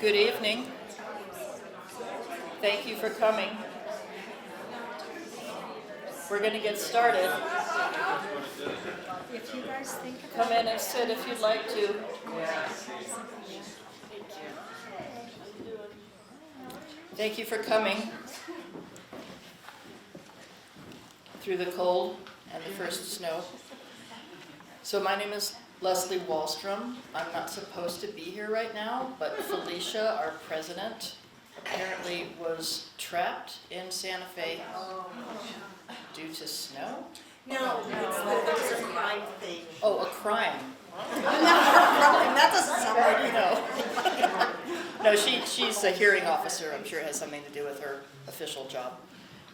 Good evening. Thank you for coming. We're going to get started. If you guys think Come in and sit if you'd like to. Thank you for coming through the cold and the first snow. So my name is Leslie Wallstrom. I'm not supposed to be here right now, but Felicia, our president, apparently was trapped in Santa Fe due to snow. No, it's a crime thing. Oh, a crime. That doesn't sound right either. No, she's a hearing officer. I'm sure it has something to do with her official job.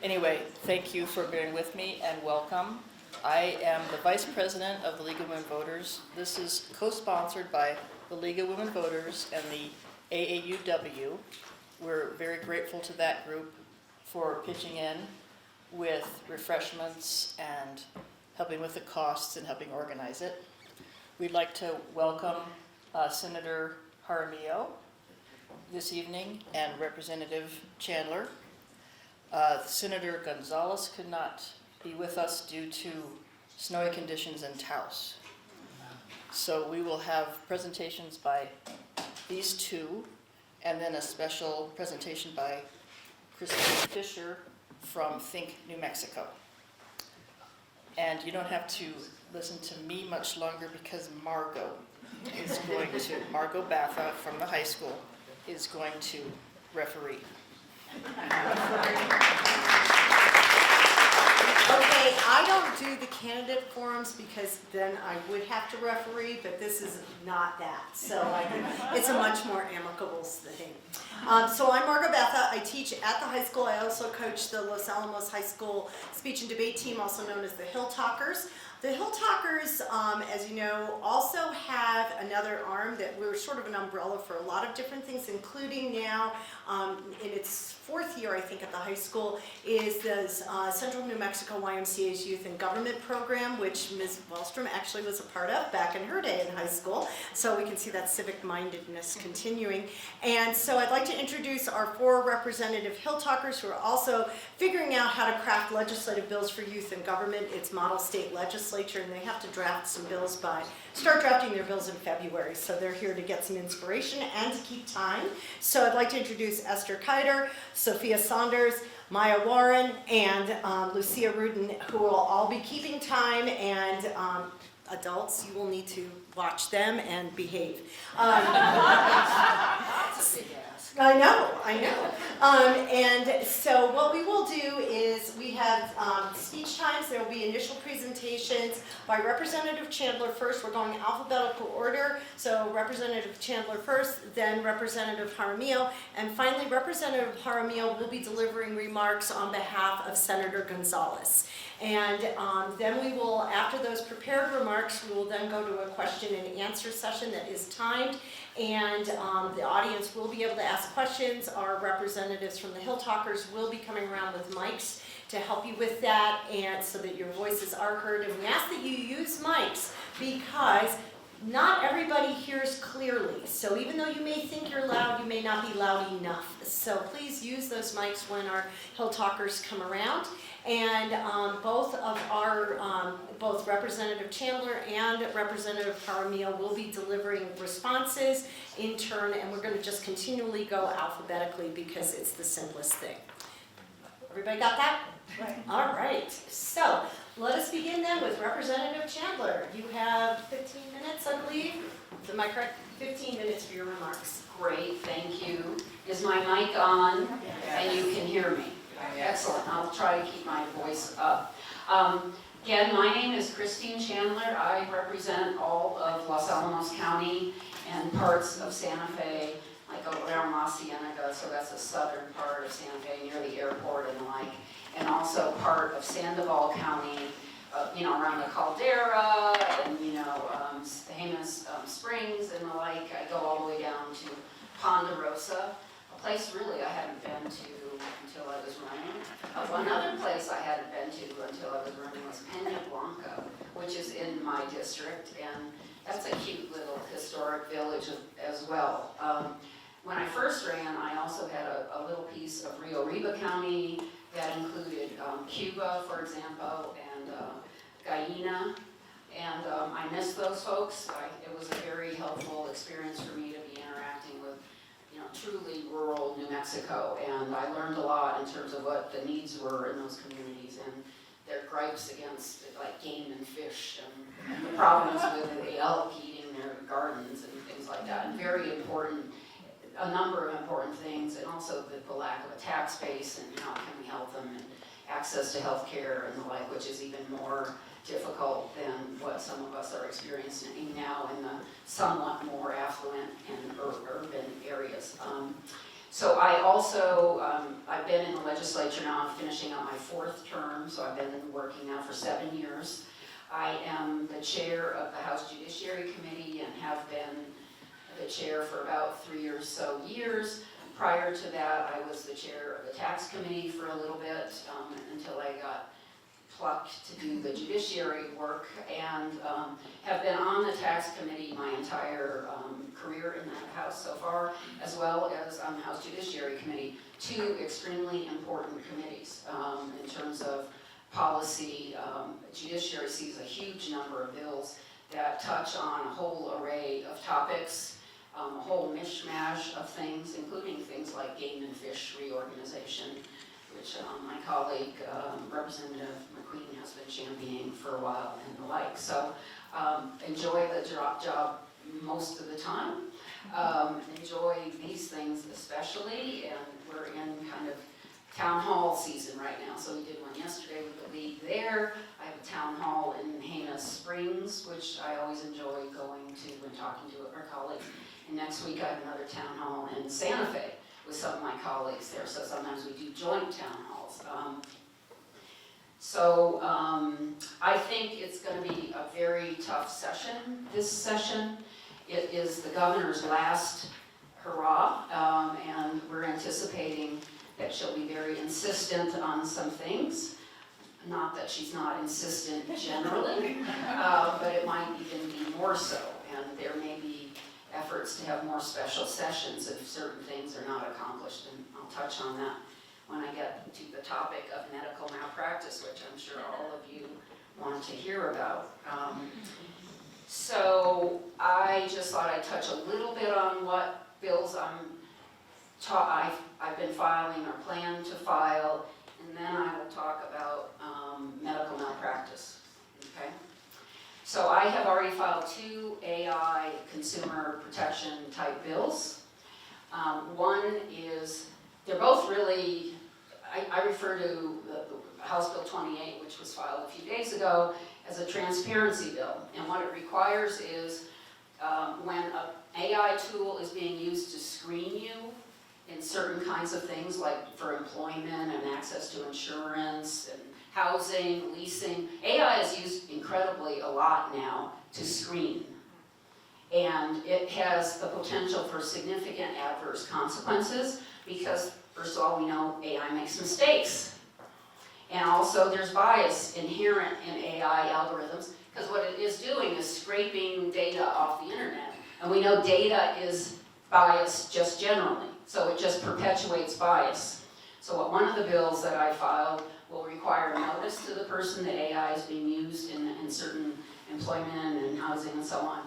Anyway, thank you for being with me and welcome. I am the Vice President of the League of Women Voters. This is co-sponsored by the League of Women Voters and the AAUW. We're very grateful to that group for pitching in with refreshments and helping with the costs and helping organize it. We'd like to welcome Senator Jaramillo this evening and Representative Chandler. Senator Gonzalez could not be with us due to snowy conditions in Taos. So we will have presentations by these two, and then a special presentation by Christine Fisher from Think, New Mexico. And you don't have to listen to me much longer because Margot Batha from the high school is going to referee. Okay, I don't do the candidate forums because then I would have to referee, but this is not that. So it's a much more amicable thing. So I'm Margot Batha. I teach at the high school. I also coach the Los Alamos High School speech and debate team, also known as the Hill Talkers. The Hill Talkers, as you know, also have another arm that we're sort of an umbrella for a lot of different things, including now, in its fourth year, I think, at the high school, is the Central New Mexico YMCA's Youth in Government program, which Ms. Wallstrom actually was a part of back in her day in high school. So we can see that civic mindedness continuing. And so I'd like to introduce our 4 representative Hill Talkers who are also figuring out how to craft legislative bills for youth in government. It's model state legislature, and they have to draft some bills start drafting their bills in February. So they're here to get some inspiration and to keep time. So I'd like to introduce Esther Kiter, Sophia Saunders, Maya Warren, and Lucia Rudin, who will all be keeping time, and adults, you will need to watch them and behave. I know. And so what we will do is we have speech times. There will be initial presentations by Representative Chandler first. We're going alphabetical order. So Representative Chandler first, then Representative Jaramillo, and finally Representative Jaramillo will be delivering remarks on behalf of Senator Gonzalez. And then we will, after those prepared remarks, we will then go to a question and answer session that is timed. And the audience will be able to ask questions. Our representatives from the Hill Talkers will be coming around with mics to help you with that, and so that your voices are heard. And we ask that you use mics because not everybody hears clearly. So even though you may think you're loud, you may not be loud enough. So please use those mics when our Hill Talkers come around. And both Representative Chandler and Representative Jaramillo will be delivering responses in turn, and we're going to just continually go alphabetically because it's the simplest thing. Everybody got that? Right. All right. So let us begin then with Representative Chandler. You have 15 minutes, I believe. Am I correct? 15 minutes for your remarks. Great, thank you. Is my mic on? Yes. And you can hear me? Excellent. I'll try to keep my voice up. Again, my name is Christine Chandler. I represent all of Los Alamos County and parts of Santa Fe, like around La Cienega, so that's the southern part of Santa Fe near the airport and the like, and also part of Sandoval County, around the Caldera and, Jemez Springs and the like. I go all the way down to Ponderosa, a place really I hadn't been to until I was running. One other place I hadn't been to until I was running was Peña Blanca, which is in my district, and that's a cute little historic village as well. When I first ran, I also had a little piece of Rio Arriba County that included Cuba, for example, and Guyana. And I miss those folks. It was a very helpful experience for me to be interacting with, truly rural New Mexico. And I learned a lot in terms of what the needs were in those communities and their gripes against like game and fish and the problems with the elk eating their gardens and things like that. And very important, a number of important things, and also the lack of a tax base and how can we help them, and access to health care and the like, which is even more difficult than what some of us are experiencing now in the somewhat more affluent and urban areas. So I also, I've been in the legislature now, I'm finishing up my 4th term, so I've been working now for 7 years. I am the chair of the House Judiciary Committee and have been the chair for about 3 or so years. Prior to that, I was the chair of the Tax Committee for a little bit until I got plucked to do the judiciary work, and have been on the Tax Committee my entire career in that House so far, as well as on the House Judiciary Committee, 2 extremely important committees in terms of policy. Judiciary sees a huge number of bills that touch on a whole array of topics, a whole mishmash of things, including things like game and fish reorganization, which my colleague, Representative McQueen, has been championing for a while and the like. So enjoy the job most of the time. Enjoy these things especially, and we're in kind of town hall season right now. So we did one yesterday with the league there. I have a town hall in Jemez Springs, which I always enjoy going to and talking to our colleagues. And next week I have another town hall in Santa Fe with some of my colleagues there. So sometimes we do joint town halls. I think it's going to be a very tough session this session. It is the governor's last hurrah, and we're anticipating that she'll be very insistent on some things. Not that she's not insistent generally, but it might even be more so. And there may be efforts to have more special sessions if certain things are not accomplished, and I'll touch on that when I get to the topic of medical malpractice, which I'm sure all of you want to hear about. So I just thought I'd touch a little bit on what bills I've been filing or plan to file, and then I will talk about medical malpractice. Okay? So I have already filed 2 AI consumer protection type bills. One is, they're both really, I refer to the House Bill 28, which was filed a few days ago, as a transparency bill. And what it requires is when an AI tool is being used to screen you in certain kinds of things, like for employment and access to insurance and housing, leasing. AI is used incredibly a lot now to screen. And it has the potential for significant adverse consequences because, first of all, we know AI makes mistakes. And also there's bias inherent in AI algorithms because what it is doing is scraping data off the internet. And we know data is biased just generally. So it just perpetuates bias. So one of the bills that I filed will require notice to the person that AI is being used in certain employment and housing and so on.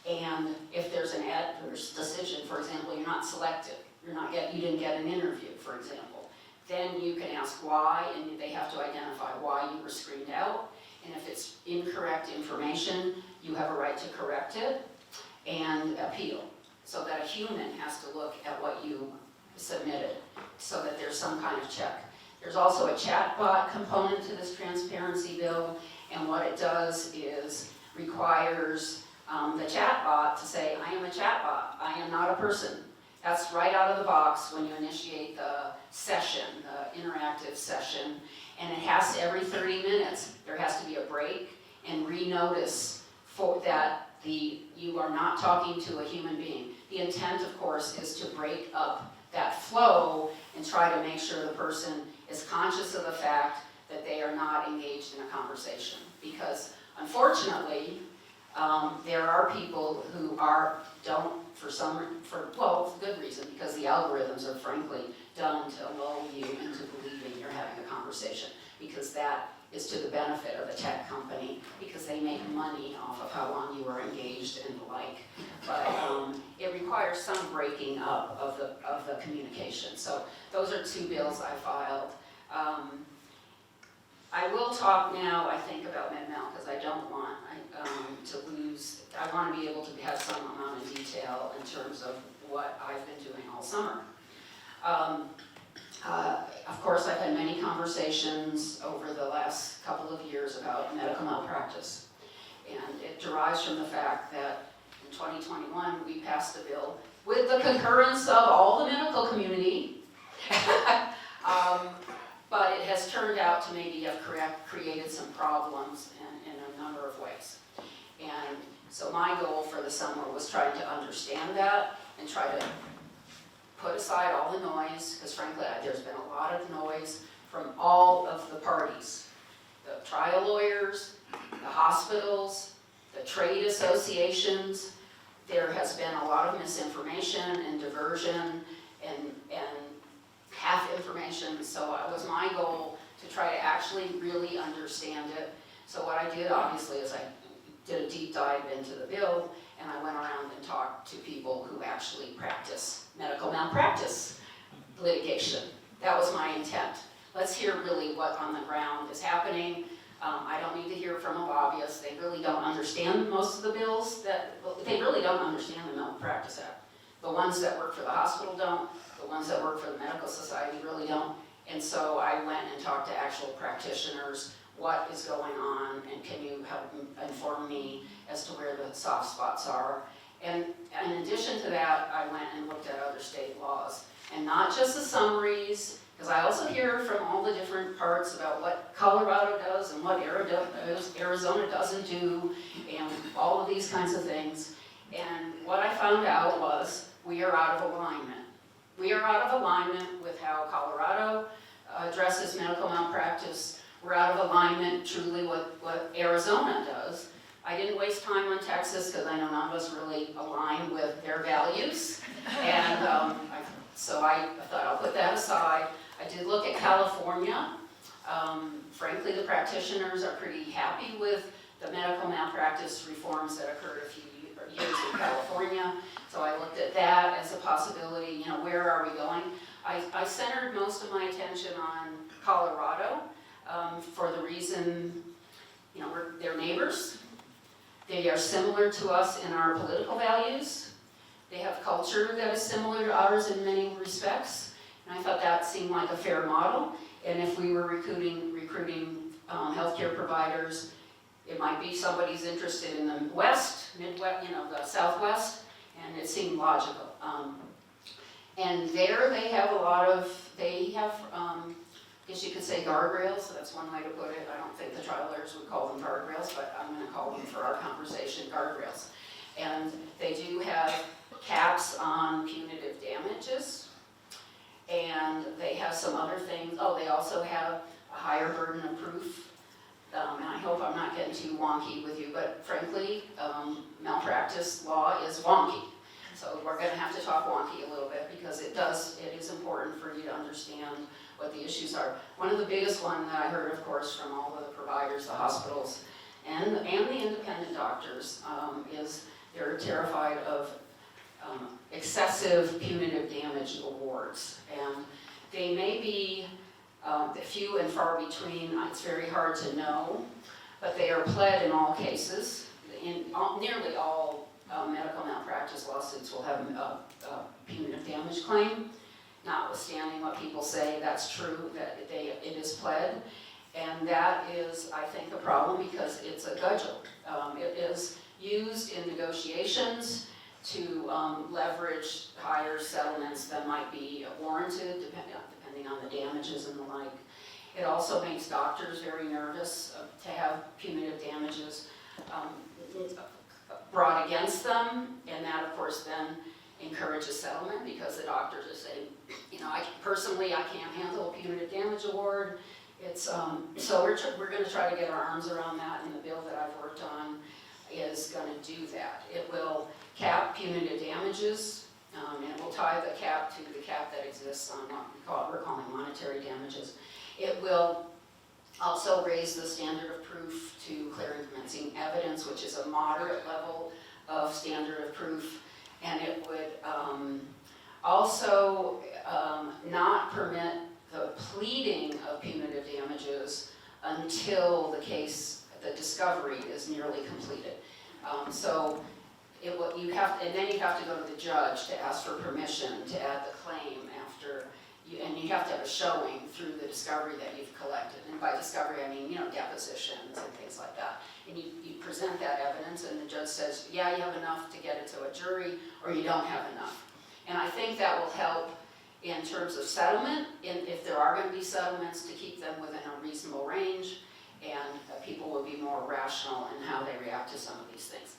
And if there's an adverse decision, for example, you're not selected, you didn't get an interview, for example, then you can ask why, and they have to identify why you were screened out. And if it's incorrect information, you have a right to correct it and appeal. So that a human has to look at what you submitted so that there's some kind of check. There's also a chatbot component to this transparency bill, and what it does is requires the chatbot to say, I am a chatbot, I am not a person. That's right out of the box when you initiate the session, the interactive session, and it has to, every 30 minutes, there has to be a break and re-notice for that you are not talking to a human being. The intent, of course, is to break up that flow and try to make sure the person is conscious of the fact that they are not engaged in a conversation. Because, unfortunately, There are people who don't, for good reason, because the algorithms are frankly done to lull you into believing you're having a conversation, because that is to the benefit of the tech company, because they make money off of how long you are engaged and the like. But it requires some breaking up of the communication. So those are 2 bills I filed. I will talk now, I think, about Med-Mal, because I don't want to lose, I want to be able to have some amount of detail in terms of what I've been doing all summer. Of course, I've had many conversations over the last couple of years about medical malpractice. And it derives from the fact that in 2021, we passed a bill with the concurrence of all the medical community. But it has turned out to maybe have created some problems in a number of ways. And so my goal for the summer was trying to understand that and try to put aside all the noise, because frankly, there's been a lot of noise from all of the parties. The trial lawyers, the hospitals, the trade associations. There has been a lot of misinformation and diversion and half information, so it was my goal to try to actually really understand it. So what I did, obviously, is I did a deep dive into the bill, and I went around and talked to people who actually practice medical malpractice litigation. That was my intent. Let's hear really what on the ground is happening. I don't need to hear from a lobbyist. They really don't understand most of the bills. They really don't understand the Malpractice Act. The ones that work for the hospital don't. The ones that work for the medical society really don't. And so I went and talked to actual practitioners. What is going on, and can you help inform me as to where the soft spots are? And in addition to that, I went and looked at other state laws, and not just the summaries, because I also hear from all the different parts about what Colorado does and what Arizona doesn't do, and all of these kinds of things. And what I found out was we are out of alignment. We are out of alignment with how Colorado addresses medical malpractice. We're out of alignment truly with what Arizona does. I didn't waste time on Texas because I know none of us really align with their values. And so I thought I'll put that aside. I did look at California. Frankly, the practitioners are pretty happy with the medical malpractice reforms that occurred a few years in California. So I looked at that as a possibility. You know, where are we going? I centered most of my attention on Colorado. For the reason, you know, they're neighbors. They are similar to us in our political values. They have culture that is similar to ours in many respects. And I thought that seemed like a fair model. And if we were recruiting healthcare providers, it might be somebody's interested in the West, Midwest, you know, the Southwest, and it seemed logical. And there they have I guess you could say guardrails, so that's one way to put it. I don't think the trial lawyers would call them guardrails, but I'm going to call them for our conversation guardrails. And they do have caps on punitive damages, and they have some other things. Oh, they also have a higher burden of proof. And I hope I'm not getting too wonky with you, but frankly, malpractice law is wonky. So we're going to have to talk wonky a little bit because it is important for you to understand what the issues are. One of the biggest ones that I heard, of course, from all of the providers, the hospitals, and the independent doctors, is they're terrified of excessive punitive damage awards. And they may be few and far between. It's very hard to know, but they are pled in all cases. Nearly all medical malpractice lawsuits will have a punitive damage claim. Notwithstanding what people say, that's true, that it is pled. And that is, I think, a problem because it's a cudgel. It is used in negotiations to leverage higher settlements than might be warranted, depending on the damages and the like. It also makes doctors very nervous to have punitive damages brought against them, and that, of course, then encourages settlement because the doctors are saying, you know, I can't handle a punitive damage award. It's so we're going to try to get our arms around that in the bill that I've worked on. is going to do that. It will cap punitive damages, and it will tie the cap to the cap that exists on what we're calling monetary damages. It will also raise the standard of proof to clear and convincing evidence, which is a moderate level of standard of proof, and it would also not permit the pleading of punitive damages until the discovery is nearly completed. So you have to go to the judge to ask for permission to add the claim after. And you have to have a showing through the discovery that you've collected. And by discovery, I mean, depositions and things like that. And you present that evidence and the judge says, yeah, you have enough to get it to a jury, or you don't have enough. And I think that will help in terms of settlement, if there are going to be settlements, to keep them within a reasonable range, and people will be more rational in how they react to some of these things.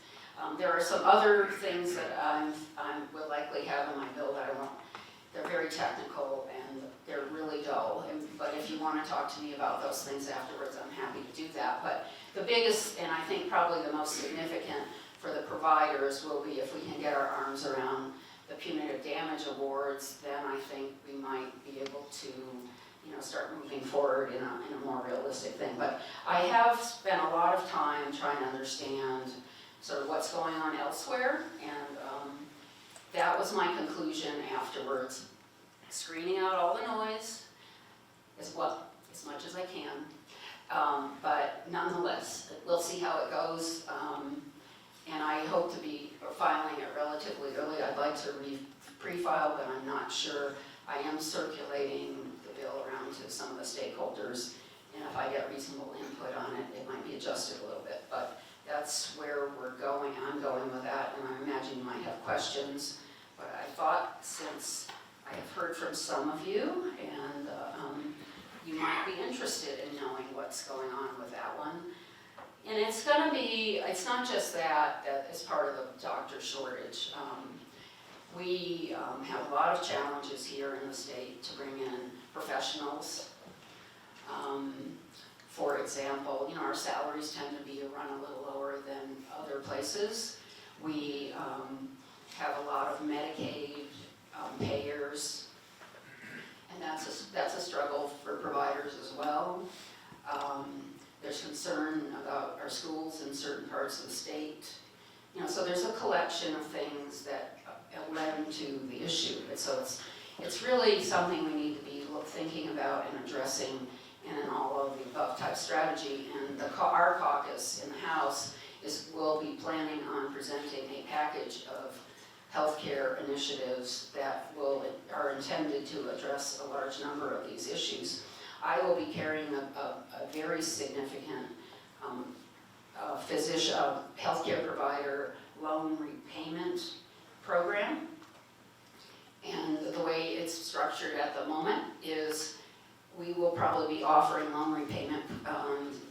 There are some other things that I will likely have in my bill that I won't. They're very technical and they're really dull, but if you want to talk to me about those things afterwards, I'm happy to do that. But the biggest, and I think probably the most significant for the providers, will be if we can get our arms around the punitive damage awards, then I think we might be able to start moving forward in a more realistic thing. But I have spent a lot of time trying to understand sort of what's going on elsewhere, and that was my conclusion afterwards. Screening out all the noise as much as I can, but nonetheless, we'll see how it goes, and I hope to be filing it relatively early. I'd like to pre-file, but I'm not sure. I am circulating the bill around to some of the stakeholders, and if I get reasonable input on it, it might be adjusted a little bit, but that's where we're going. I'm going with that, and I imagine you might have questions. But I thought, since I have heard from some of you, and you might be interested in knowing what's going on with that one. And it's going to be, it's not just that is part of the doctor shortage. We have a lot of challenges here in the state to bring in professionals. For example, our salaries tend to run a little lower than other places. We have a lot of Medicaid payers, and that's a struggle for providers as well. There's concern about our schools in certain parts of the state. So there's a collection of things that led to the issue. And so it's really something we need to be thinking about and addressing in all of the above type strategy. And our caucus in the House will be planning on presenting a package of healthcare initiatives that are intended to address a large number of these issues. I will be carrying a very significant healthcare provider loan repayment program. And the way it's structured at the moment is we will probably be offering loan repayment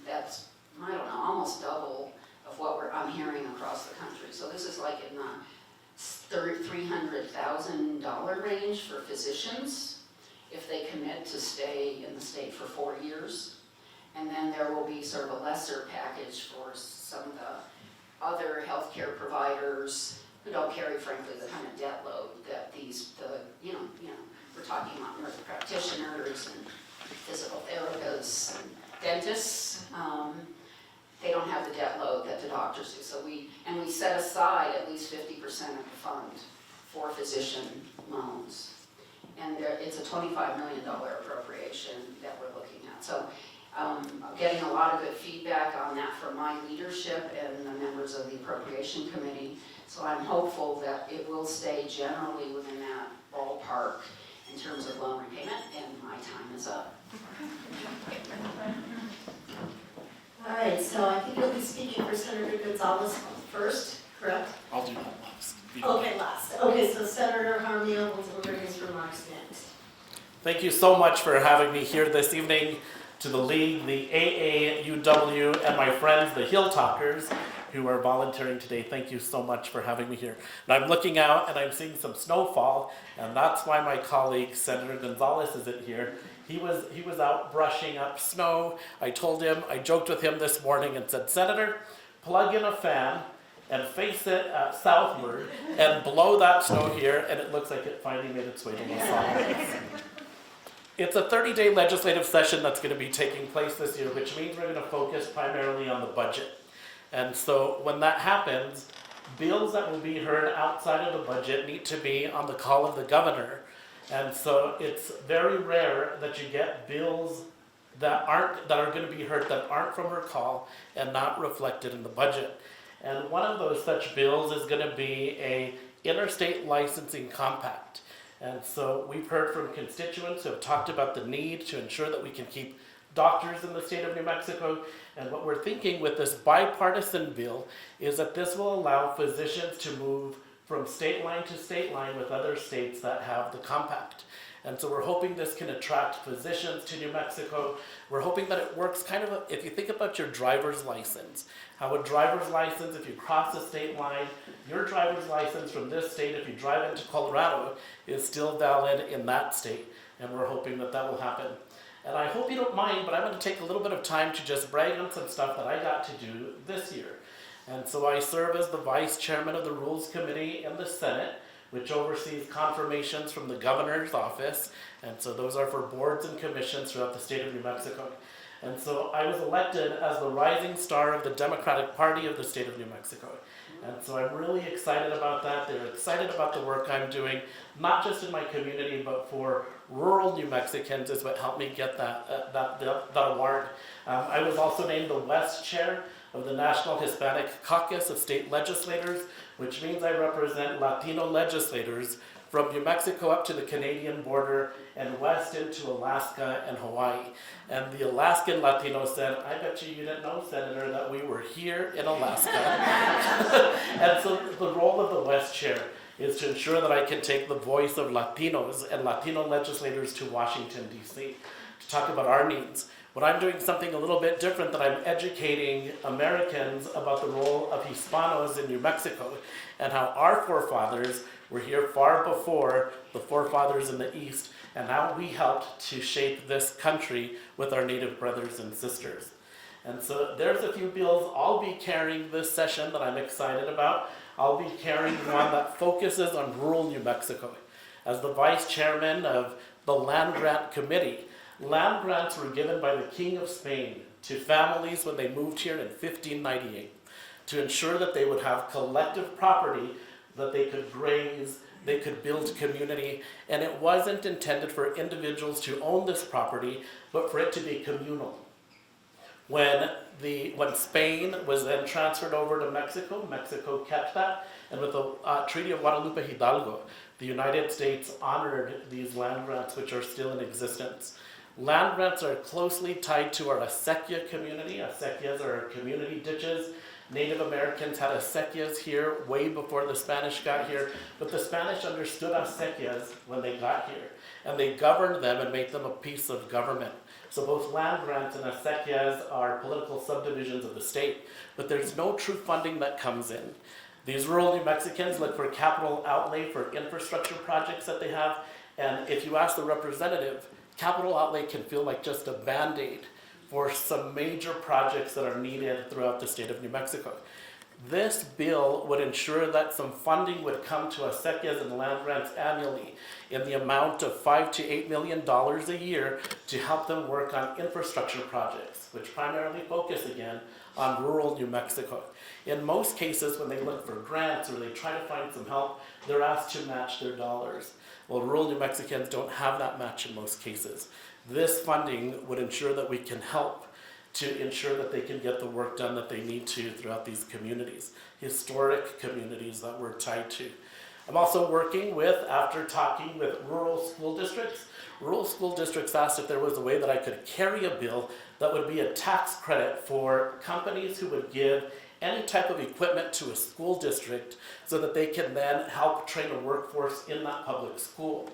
that's, I don't know, almost double of what I'm hearing across the country. So this is like in the $300,000 range for physicians if they commit to stay in the state for 4 years. And then there will be sort of a lesser package for some of the other healthcare providers who don't carry, frankly, the kind of debt load that we're talking about nurse practitioners and physical therapists and dentists. They don't have the debt load that the doctors do. So we set aside at least 50% of the fund for physician loans. And it's a $25 million appropriation that we're looking at. So getting a lot of good feedback on that from my leadership and the members of the appropriation committee. So I'm hopeful that it will stay generally within that ballpark in terms of loan repayment, and my time is up. All right, so I think you'll be speaking for Senator Gonzalez first, correct? I'll do that last. Okay, last. Okay, so Senator Jaramillo will deliver his remarks next. Thank you so much for having me here this evening, to the League, the AAUW, and my friends, the Hilltalkers, who are volunteering today. Thank you so much for having me here. And I'm looking out and I'm seeing some snowfall, and that's why my colleague, Senator Gonzalez, isn't here. He was out brushing up snow. I joked with him this morning and said, Senator, plug in a fan and face it southward and blow that snow here, and it looks like it finally made its way to Los Alamos. It's a 30-day legislative session that's going to be taking place this year, which means we're going to focus primarily on the budget. And so when that happens, bills that will be heard outside of the budget need to be on the call of the governor. And so it's very rare that you get bills that are going to be heard that aren't from her call and not reflected in the budget. And one of those such bills is going to be a interstate licensing compact. And so we've heard from constituents who have talked about the need to ensure that we can keep doctors in the state of New Mexico. And what we're thinking with this bipartisan bill is that this will allow physicians to move from state line to state line with other states that have the compact. And so we're hoping this can attract physicians to New Mexico. We're hoping that it works kind of, if you think about your driver's license, how a driver's license, if you cross a state line, your driver's license from this state, if you drive into Colorado, is still valid in that state. And we're hoping that that will happen. And I hope you don't mind, but I'm going to take a little bit of time to just brag on some stuff that I got to do this year. And so I serve as the vice chairman of the Rules Committee in the Senate, which oversees confirmations from the governor's office. And so those are for boards and commissions throughout the state of New Mexico. And so I was elected as the rising star of the Democratic Party of the state of New Mexico. And so I'm really excited about that. They're excited about the work I'm doing, not just in my community, but for rural New Mexicans is what helped me get that award. I was also named the West Chair of the National Hispanic Caucus of State Legislators, which means I represent Latino legislators from New Mexico up to the Canadian border and west into Alaska and Hawaii. And the Alaskan Latino said, I bet you didn't know, Senator, that we were here in Alaska. And so the role of the West Chair is to ensure that I can take the voice of Latinos and Latino legislators to Washington, D.C. to talk about our needs. When I'm doing something a little bit different, that I'm educating Americans about the role of Hispanos in New Mexico and how our forefathers were here far before the forefathers in the East, and how we helped to shape this country with our Native brothers and sisters. And so there's a few bills I'll be carrying this session that I'm excited about. I'll be carrying one that focuses on rural New Mexico. As the vice chairman of the Land Grant Committee, land grants were given by the King of Spain to families when they moved here in 1598 to ensure that they would have collective property that they could graze, they could build community, and it wasn't intended for individuals to own this property, but for it to be communal. When Spain was then transferred over to Mexico, Mexico kept that, and with the Treaty of Guadalupe Hidalgo, the United States honored these land grants, which are still in existence. Land grants are closely tied to our acequia community. Acequias are community ditches. Native Americans had acequias here way before the Spanish got here, but the Spanish understood acequias when they got here, and they governed them and made them a piece of government. So both land grants and acequias are political subdivisions of the state, but there's no true funding that comes in. These rural New Mexicans look for capital outlay for infrastructure projects that they have, and if you ask the representative, capital outlay can feel like just a Band-Aid for some major projects that are needed throughout the state of New Mexico. This bill would ensure that some funding would come to acequias and land grants annually in the amount of $5 to $8 million a year to help them work on infrastructure projects, which primarily focus again on rural New Mexico. In most cases, when they look for grants or they try to find some help, they're asked to match their dollars. Well, rural New Mexicans don't have that match in most cases. This funding would ensure that we can help to ensure that they can get the work done that they need to throughout these communities, historic communities that we're tied to. I'm also working with, after talking with rural school districts asked if there was a way that I could carry a bill that would be a tax credit for companies who would give any type of equipment to a school district so that they can then help train a workforce in that public school.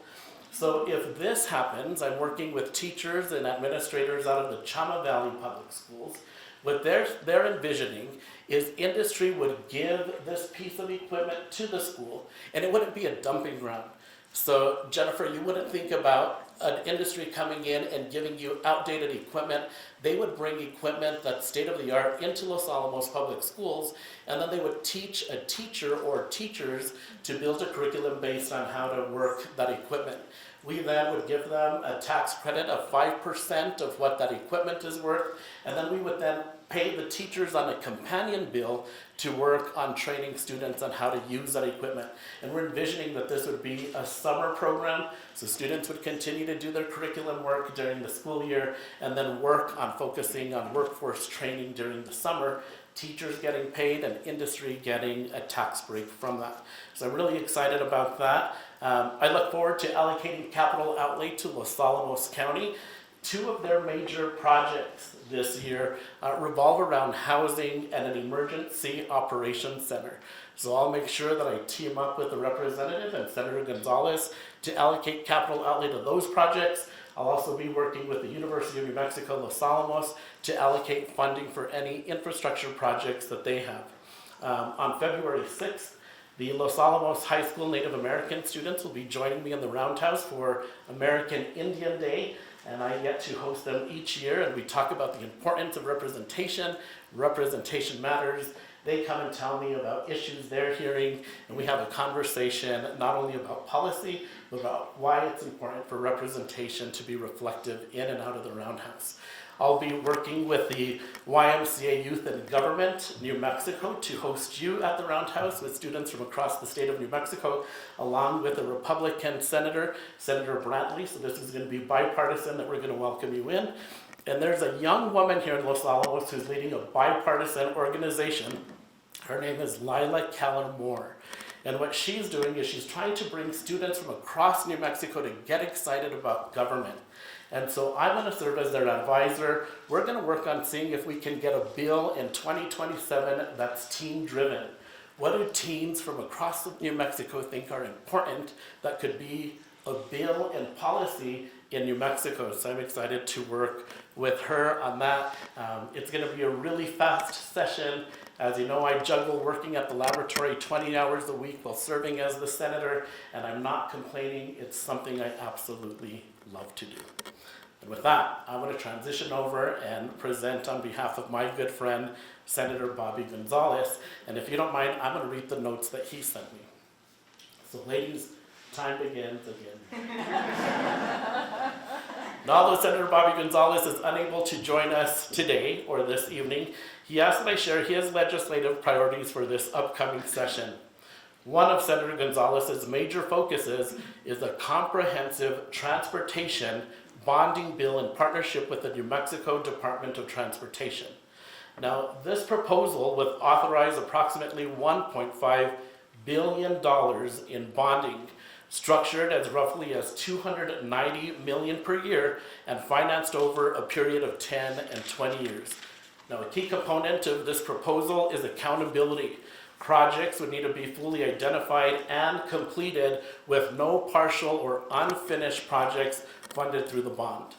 So if this happens, I'm working with teachers and administrators out of the Chama Valley Public Schools. What they're envisioning is industry would give this piece of equipment to the school, and it wouldn't be a dumping ground. So Jennifer, you wouldn't think about an industry coming in and giving you outdated equipment. They would bring equipment that's state of the art into Los Alamos Public Schools, and then they would teach a teacher or teachers to build a curriculum based on how to work that equipment. We then would give them a tax credit of 5% of what that equipment is worth, and then we would then pay the teachers on a companion bill to work on training students on how to use that equipment. And we're envisioning that this would be a summer program, so students would continue to do their curriculum work during the school year and then work on focusing on workforce training during the summer, teachers getting paid and industry getting a tax break from that. So I'm really excited about that. I look forward to allocating capital outlay to Los Alamos County. Two of their major projects this year revolve around housing and an emergency operations center. So I'll make sure that I team up with the representative and Senator Gonzalez to allocate capital outlay to those projects. I'll also be working with the University of New Mexico, Los Alamos, to allocate funding for any infrastructure projects that they have. On February 6th, the Los Alamos High School Native American students will be joining me in the Roundhouse for American Indian Day. And I get to host them each year, and we talk about the importance of representation. Representation matters. They come and tell me about issues they're hearing, and we have a conversation not only about policy, but about why it's important for representation to be reflective in and out of the Roundhouse. I'll be working with the YMCA Youth in Government, New Mexico, to host you at the Roundhouse with students from across the state of New Mexico, along with a Republican senator, Senator Brantley. So this is going to be bipartisan that we're going to welcome you in. And there's a young woman here in Los Alamos who's leading a bipartisan organization. Her name is Lila Keller Moore. And what she's doing is she's trying to bring students from across New Mexico to get excited about government. And so I'm going to serve as their advisor. We're going to work on seeing if we can get a bill in 2027 that's teen-driven. What do teens from across New Mexico think are important that could be a bill and policy in New Mexico? So I'm excited to work with her on that. It's going to be a really fast session. As you know, I juggle working at the laboratory 20 hours a week while serving as the senator, and I'm not complaining. It's something I absolutely love to do. And with that, I want to transition over and present on behalf of my good friend, Senator Bobby Gonzalez. And if you don't mind, I'm going to read the notes that he sent me. So ladies, time begins again. Now, although Senator Bobby Gonzalez is unable to join us today or this evening, he asked that I share his legislative priorities for this upcoming session. One of Senator Gonzalez's major focuses is a comprehensive transportation bonding bill in partnership with the New Mexico Department of Transportation. Now, this proposal would authorize approximately $1.5 billion in bonding, structured as roughly as $290 million per year and financed over a period of 10 and 20 years. Now, a key component of this proposal is accountability. Projects would need to be fully identified and completed with no partial or unfinished projects funded through the bond.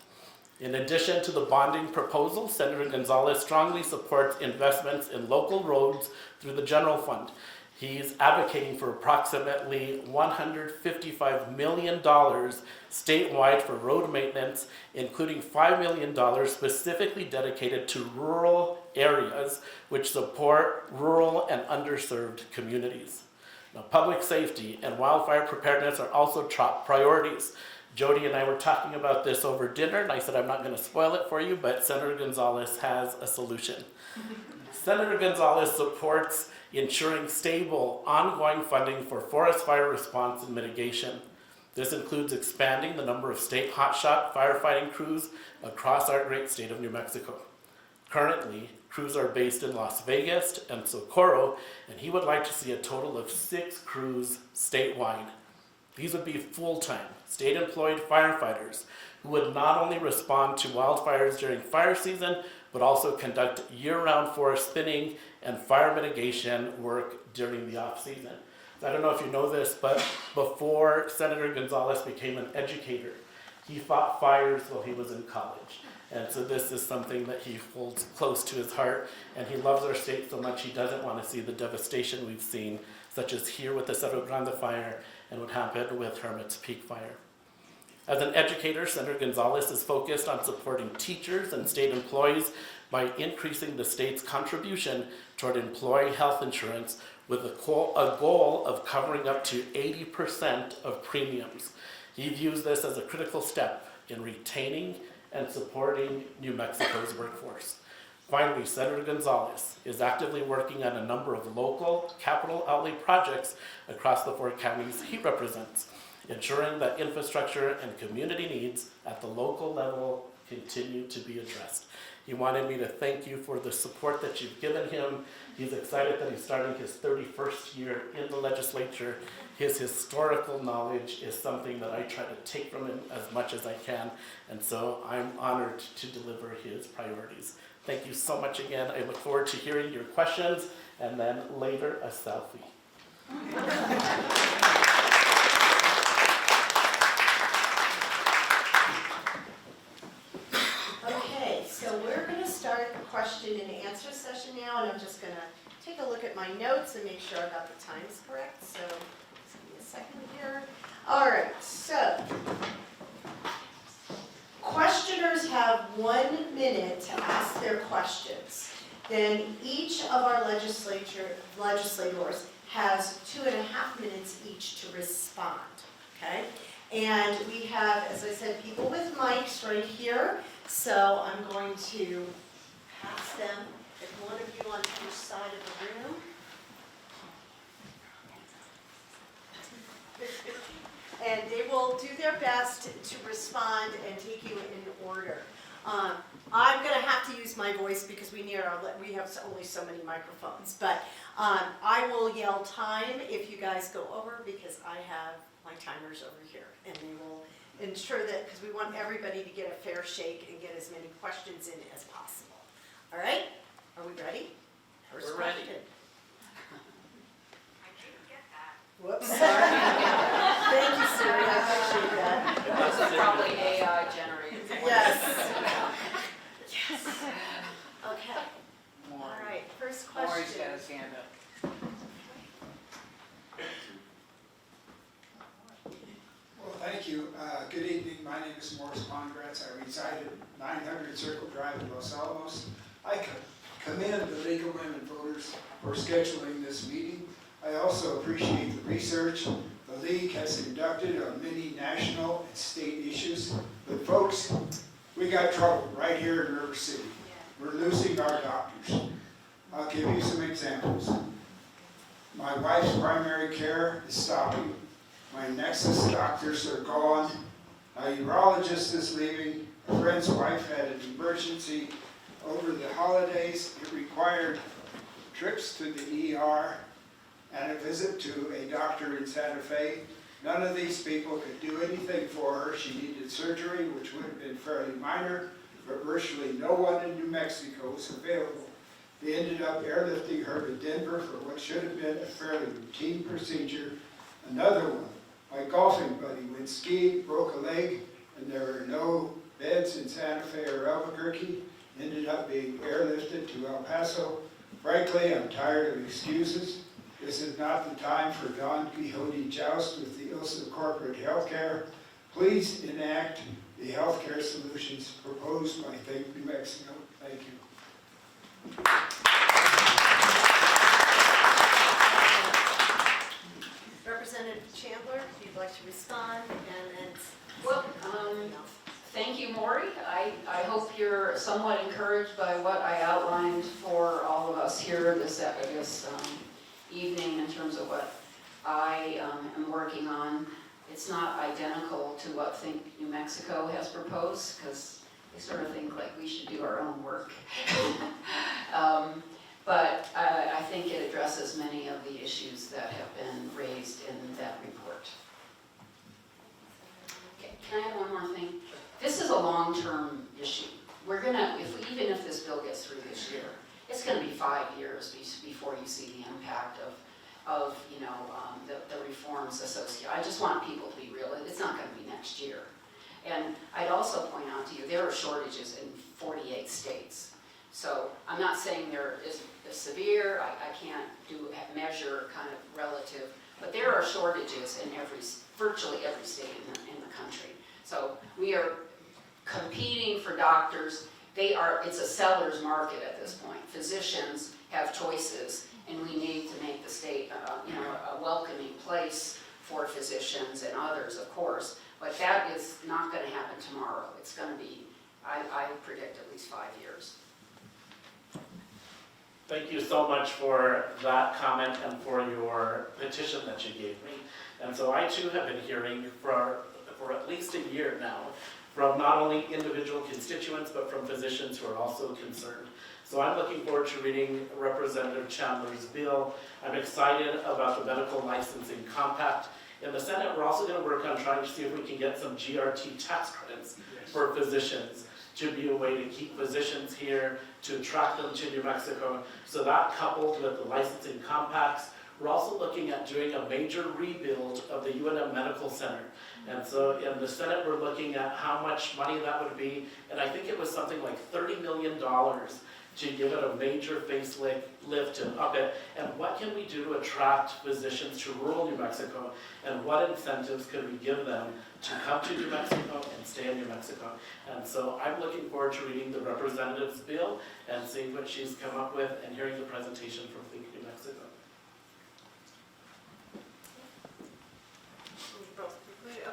In addition to the bonding proposal, Senator Gonzalez strongly supports investments in local roads through the general fund. He's advocating for approximately $155 million statewide for road maintenance, including $5 million specifically dedicated to rural areas which support rural and underserved communities. Now, public safety and wildfire preparedness are also top priorities. Jody and I were talking about this over dinner, and I said I'm not going to spoil it for you, but Senator Gonzalez has a solution. Senator Gonzalez supports ensuring stable, ongoing funding for forest fire response and mitigation. This includes expanding the number of state hotshot firefighting crews across our great state of New Mexico. Currently, crews are based in Las Vegas and Socorro, and he would like to see a total of 6 crews statewide. These would be full-time, state-employed firefighters who would not only respond to wildfires during fire season, but also conduct year-round forest thinning and fire mitigation work during the off-season. So I don't know if you know this, but before Senator Gonzalez became an educator, he fought fires while he was in college. And so this is something that he holds close to his heart, and he loves our state so much he doesn't want to see the devastation we've seen, such as here with the Cerro Grande fire and what happened with Hermit's Peak Fire. As an educator, Senator Gonzalez is focused on supporting teachers and state employees by increasing the state's contribution toward employee health insurance with a goal of covering up to 80% of premiums. He views this as a critical step in retaining and supporting New Mexico's workforce. Finally, Senator Gonzalez is actively working on a number of local capital outlay projects across the 4 counties he represents, ensuring that infrastructure and community needs at the local level continue to be addressed. He wanted me to thank you for the support that you've given him. He's excited that he's starting his 31st year in the legislature. His historical knowledge is something that I try to take from him as much as I can, and so I'm honored to deliver his priorities. Thank you so much again. I look forward to hearing your questions, and then later a selfie. Okay, so we're going to start the question and answer session now, and I'm just going to take a look at my notes and make sure I got the times correct. So just give me a second here. All right, so questioners have 1 minute to ask their questions. Then each of our legislators has 2.5 minutes each to respond, okay? And we have, as I said, people with mics right here. So I'm going to pass them, if one of you on each side of the room. And they will do their best to respond and take you in order. I'm going to have to use my voice because we have only so many microphones. But I will yell time if you guys go over, because I have my timers over here. And they will ensure that, because we want everybody to get a fair shake and get as many questions in as possible. All right? Are we ready? First We're ready. question. Whoops, sorry. Thank you, Siri, I appreciate that. This is probably AI generated. Yes. Yes. Okay, all right, first Maury's question. got his hand up. Well, thank you. Good evening. My name is Morris Pongratz. I reside at 900 Circle Drive in Los Alamos. I commend the League of Women Voters for scheduling this meeting. I also appreciate the research the League has conducted on many national and state issues. But folks, we got trouble right here in River City. We're losing our doctors. I'll give you some examples. My wife's primary care is stopping. My Nexus doctors are gone. My urologist is leaving. A friend's wife had an emergency over the holidays. It required trips to the ER and a visit to a doctor in Santa Fe. None of these people could do anything for her. She needed surgery, which would have been fairly minor, but virtually no one in New Mexico was available. They ended up airlifting her to Denver for what should have been a fairly routine procedure. Another one, my golfing buddy went skiing, broke a leg, and there were no beds in Santa Fe or Albuquerque. Ended up being airlifted to El Paso. Frankly, I'm tired of excuses. This is not the time for Don Quixote joust with the ills of corporate healthcare. Please enact the healthcare solutions proposed by Think New Mexico. Thank you. Representative Chandler, if you'd like to respond, and then. Well, thank you, Maury. I hope you're somewhat encouraged by what I outlined for all of us here this evening in terms of what I am working on. It's not identical to what Think New Mexico has proposed, because they sort of think like we should do our own work. But I think it addresses many of the issues that have been raised in that report. Okay, can I add one more thing? This is a long-term issue. We're gonna, even if this bill gets through this year, it's gonna be 5 years before you see the impact of the reforms associated. I just want people to be real. It's not gonna be next year. And I'd also point out to you, there are shortages in 48 states. So I'm not saying there is severe, I can't measure kind of relative But there are shortages in virtually every state in the country. So we are competing for doctors. It's a seller's market at this point. Physicians have choices, and we need to make the state, a welcoming place for physicians and others, of course. But that is not going to happen tomorrow. It's going to be, I predict, at least 5 years. Thank you so much for that comment and for your petition that you gave me. And so I too have been hearing for at least a year now from not only individual constituents, but from physicians who are also concerned. So I'm looking forward to reading Representative Chandler's bill. I'm excited about the medical licensing compact. In the Senate, we're also going to work on trying to see if we can get some GRT tax credits for physicians to be a way to keep physicians here, to attract them to New Mexico. So that coupled with the licensing compacts, we're also looking at doing a major rebuild of the UNM Medical Center. And so in the Senate, we're looking at how much money that would be, and I think it was something like $30 million to give it a major facelift and up it. And what can we do to attract physicians to rural New Mexico, and what incentives could we give them to come to New Mexico and stay in New Mexico? And so I'm looking forward to reading the representative's bill and seeing what she's come up with and hearing the presentation from Think New Mexico.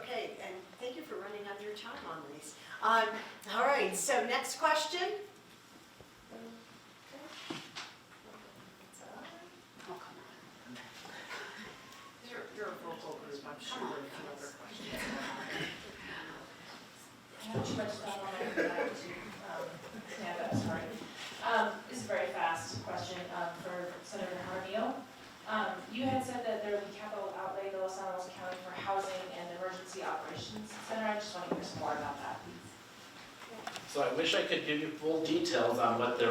Okay, and thank you for running out of your time on these. All right, so next question. Oh, come on. You're a vocal group, I'm sure there are a few other questions. I have too much stuff on my back to stand up, sorry. This is a very fast question for Senator Jaramillo. You had said that there would be capital outlay to Los Alamos County for housing and emergency operations center. I just want to hear some more about that. So I wish I could give you full details on what the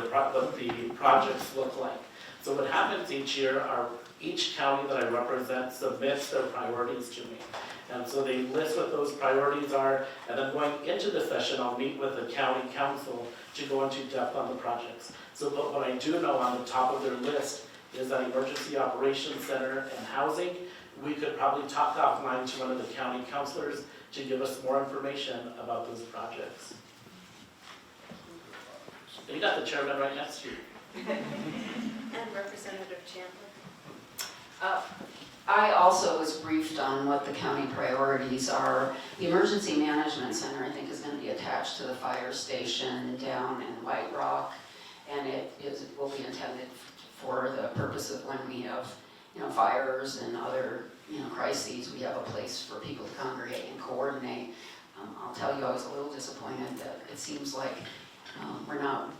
projects look like. So what happens each year are each county that I represent submits their priorities to me. And so they list what those priorities are, and then going into the session, I'll meet with the county council to go into depth on the projects. So but what I do know on the top of their list is that emergency operations center and housing. We could probably talk offline to one of the county councilors to give us more information about those projects. You got the chairman right next to you. And Representative Chandler. I also was briefed on what the county priorities are. The Emergency Management Center, I think, is going to be attached to the fire station down in White Rock, and it will be intended for the purpose of when we have, fires and other, crises. We have a place for people to congregate and coordinate. I'll tell you, I was a little disappointed that it seems like we're not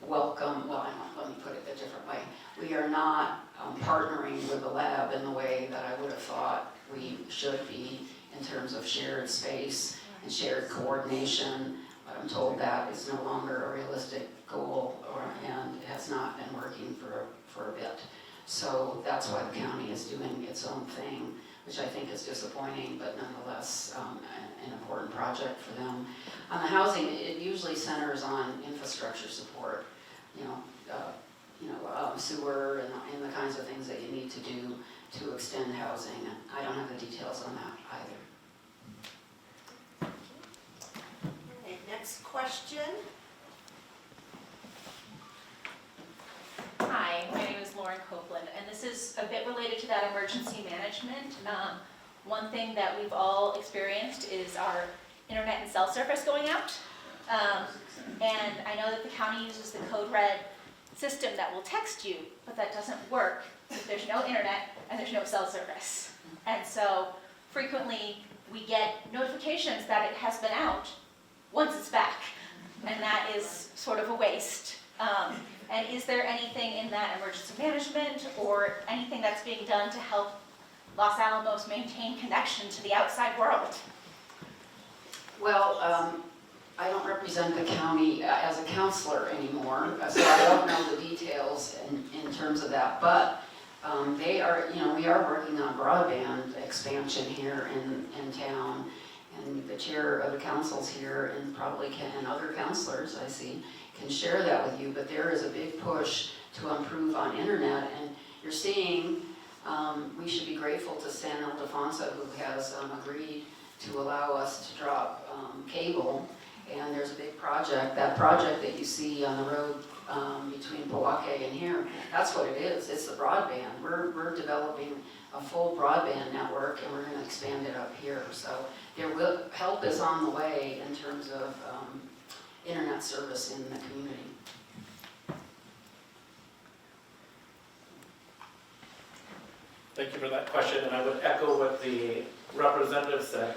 welcome. Well, let me put it a different way. We are not partnering with the lab in the way that I would have thought we should be in terms of shared space and shared coordination. But I'm told that is no longer a realistic goal, and has not been working for a bit. So that's why the county is doing its own thing, which I think is disappointing, but nonetheless an important project for them. On the housing, it usually centers on infrastructure support, sewer and the kinds of things that you need to do to extend housing. And I don't have the details on that either. Okay, next question. Hi, my name is Lauren Copeland, and this is a bit related to that emergency management. One thing that we've all experienced is our internet and cell service going out. And I know that the county uses the code red system that will text you, but that doesn't work if there's no internet and there's no cell service. And so frequently we get notifications that it has been out once it's back, and that is sort of a waste. And is there anything in that emergency management or anything that's being done to help Los Alamos maintain connection to the outside world? Well, I don't represent the county as a counselor anymore, so I don't know the details in terms of that. But they are, we are working on broadband expansion here in town, and the chair of the councils here and probably and other counselors I see can share that with you. But there is a big push to improve on internet, and you're seeing we should be grateful to San Ildefonso, who has agreed to allow us to drop cable. And there's a big project, that project that you see on the road between Powake and here, that's what it is. It's the broadband. We're developing a full broadband network, and we're going to expand it up here. So help is on the way in terms of internet service in the community. Thank you for that question, and I would echo what the representative said.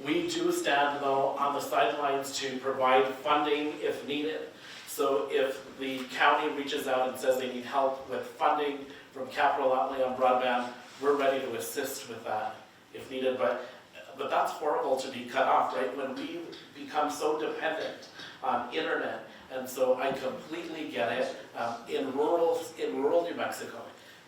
We do stand, though, on the sidelines to provide funding if needed. So if the county reaches out and says they need help with funding from capital outlay on broadband, we're ready to assist with that if needed. But that's horrible to be cut off, right? When we become so dependent on internet, and so I completely get it. In rural New Mexico,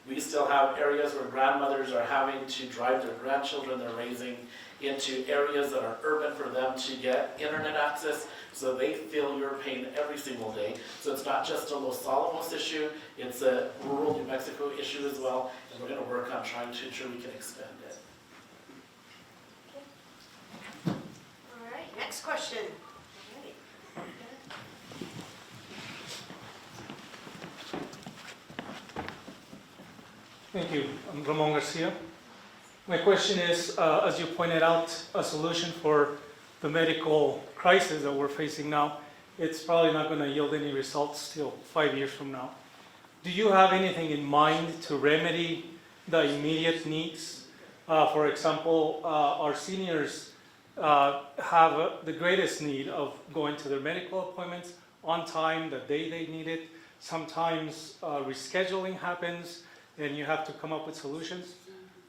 we still have areas where grandmothers are having to drive their grandchildren they're raising into areas that are urban for them to get internet access, so they feel your pain every single day. So it's not just a Los Alamos issue, it's a rural New Mexico issue as well, and we're going to work on trying to ensure we can expand it. All right, next question. Thank you. I'm Ramon Garcia. My question is, as you pointed out, a solution for the medical crisis that we're facing now, it's probably not going to yield any results till 5 years from now. Do you have anything in mind to remedy the immediate needs? For example, our seniors have the greatest need of going to their medical appointments on time, the day they need it. Sometimes rescheduling happens, and you have to come up with solutions.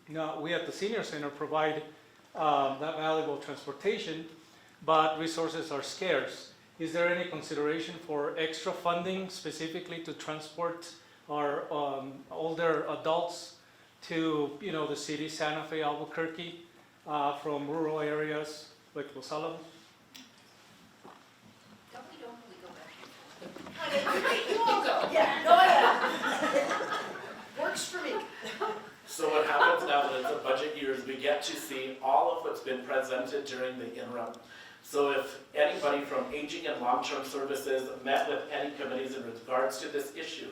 Now, we at the Senior Center provide that valuable transportation, but resources are scarce. Is there any consideration for extra funding specifically to transport our older adults to, the city, Santa Fe, Albuquerque, from rural areas like Los Alamos? Don't we go back? You all go. Yeah, go ahead. Works for me. So what happens now that it's a budget year is we get to see all of what's been presented during the interim. So if anybody from Aging and Long-Term Services met with any committees in regards to this issue,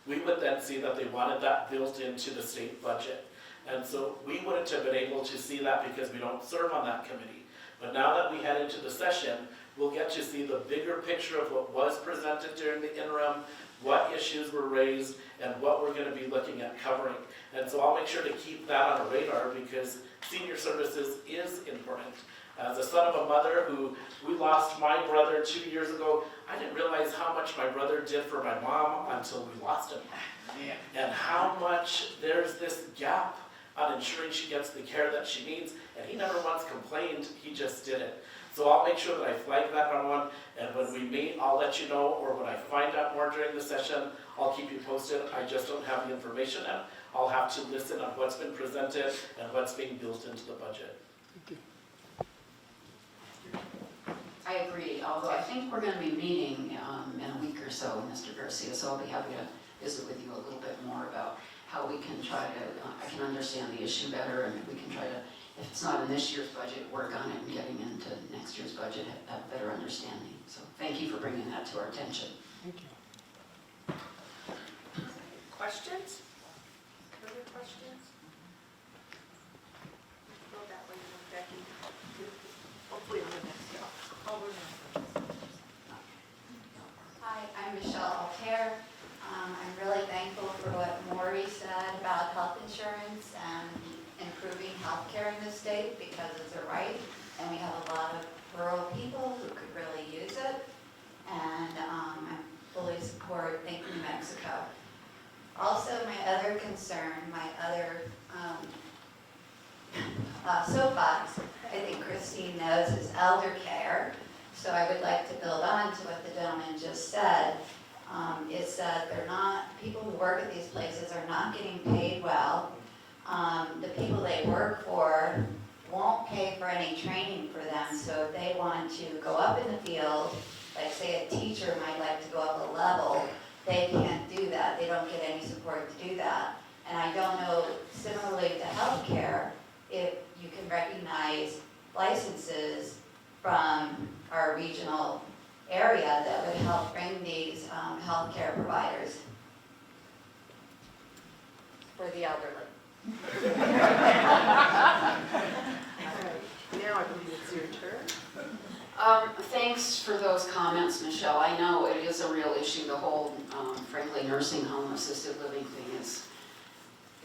we would then see that they wanted that built into the state budget. And so we wouldn't have been able to see that because we don't serve on that committee. But now that we head into the session, we'll get to see the bigger picture of what was presented during the interim, what issues were raised, and what we're going to be looking at covering. And so I'll make sure to keep that on a radar because senior services is important. As a son of a mother who we lost my brother 2 years ago, I didn't realize how much my brother did for my mom until we lost him. And how much there's this gap on ensuring she gets the care that she needs. And he never once complained, he just did it. So I'll make sure that I flag that on one, and when we meet, I'll let you know, or when I find out more during the session, I'll keep you posted. I just don't have the information, and I'll have to listen on what's been presented and what's being built into the budget. Thank you. I agree, although I think we're going to be meeting in a week or so, Mr. Garcia, so I'll be happy to visit with you a little bit more about how we can try to, I can understand the issue better, and we can try to, if it's not in this year's budget, work on it and getting into next year's budget, have a better understanding. So thank you for bringing that to our attention. Thank you. Questions? Further questions? Go that way, Becky. Hopefully on the next go. Oh, we're not. Hi, I'm Michelle Altair. I'm really thankful for what Maury said about health insurance and improving healthcare in this state because it's a right, and we have a lot of rural people who could really use it. And I fully support Think New Mexico. Also, my other concern, my other soapbox, I think Christine knows, is elder care. So I would like to build on to what the gentleman just said. Is that people who work at these places are not getting paid well. The people they work for won't pay for any training for them, so if they want to go up in the field, like say a teacher might like to go up a level, they can't do that. They don't get any support to do that. And I don't know, similarly to healthcare, if you can recognize licenses from our regional area that would help bring these healthcare providers for the elderly. Now I believe it's your turn. Thanks for those comments, Michelle. I know it is a real issue. The whole, frankly, nursing home assisted living thing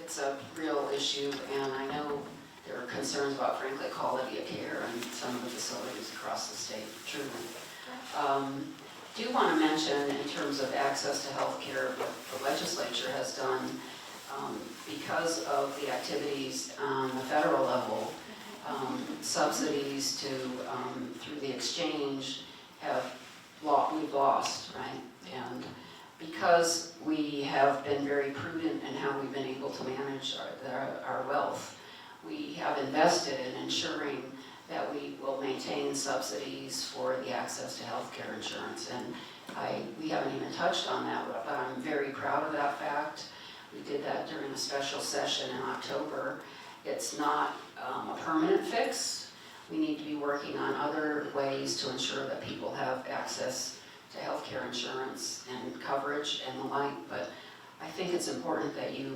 it's a real issue, and I know there are concerns about, frankly, quality of care in some of the facilities across the state, truly. Do want to mention, in terms of access to health care, what the legislature has done because of the activities on the federal level. Subsidies to through the exchange we've lost, right? And because we have been very prudent in how we've been able to manage our wealth, we have invested in ensuring that we will maintain subsidies for the access to health care insurance. And we haven't even touched on that, but I'm very proud of that fact. We did that during a special session in October. It's not a permanent fix. We need to be working on other ways to ensure that people have access to health care insurance and coverage and the like, but I think it's important that you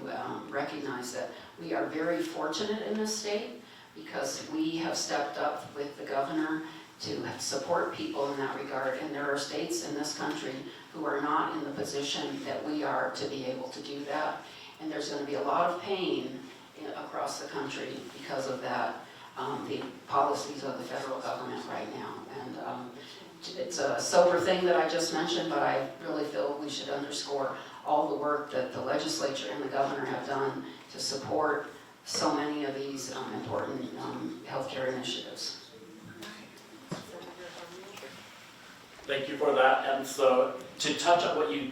recognize that we are very fortunate in this state because we have stepped up with the governor to support people in that regard, and there are states in this country who are not in the position that we are to be able to do that, and there's going to be a lot of pain across the country because of that, the policies of the federal government right now. And it's a sober thing that I just mentioned, but I really feel we should underscore all the work that the legislature and the governor have done to support so many of these important healthcare initiatives. Thank you for that. And so to touch on what you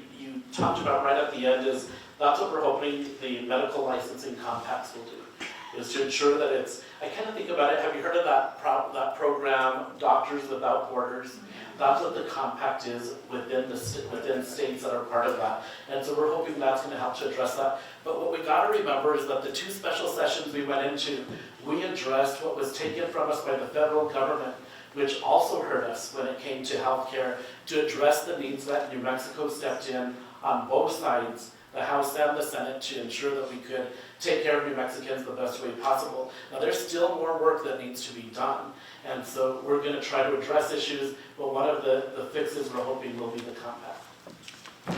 talked about right at the end is that's what we're hoping the medical licensing compacts will do, is to ensure that it's, I kind of think about it, have you heard of that program, Doctors Without Borders? That's what the compact is within states that are part of that. And so we're hoping that's going to help to address that. But what we got to remember is that the two special sessions we went into, we addressed what was taken from us by the federal government, which also hurt us when it came to healthcare, to address the needs that New Mexico stepped in on both sides, the House and the Senate, to ensure that we could take care of New Mexicans the best way possible. Now there's still more work that needs to be done, and so we're going to try to address issues, but one of the fixes we're hoping will be the compact. All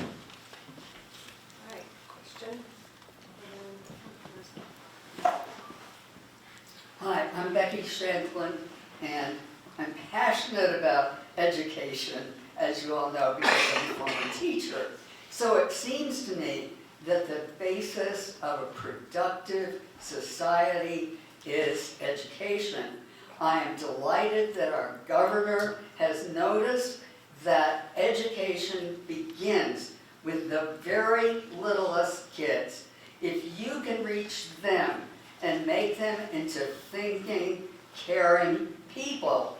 right, question? Hi, I'm Becky Shanklin, and I'm passionate about education, as you all know, because I'm a former teacher. So it seems to me that the basis of a productive society is education. I am delighted that our governor has noticed that education begins with the very littlest kids. If you can reach them and make them into thinking, caring people,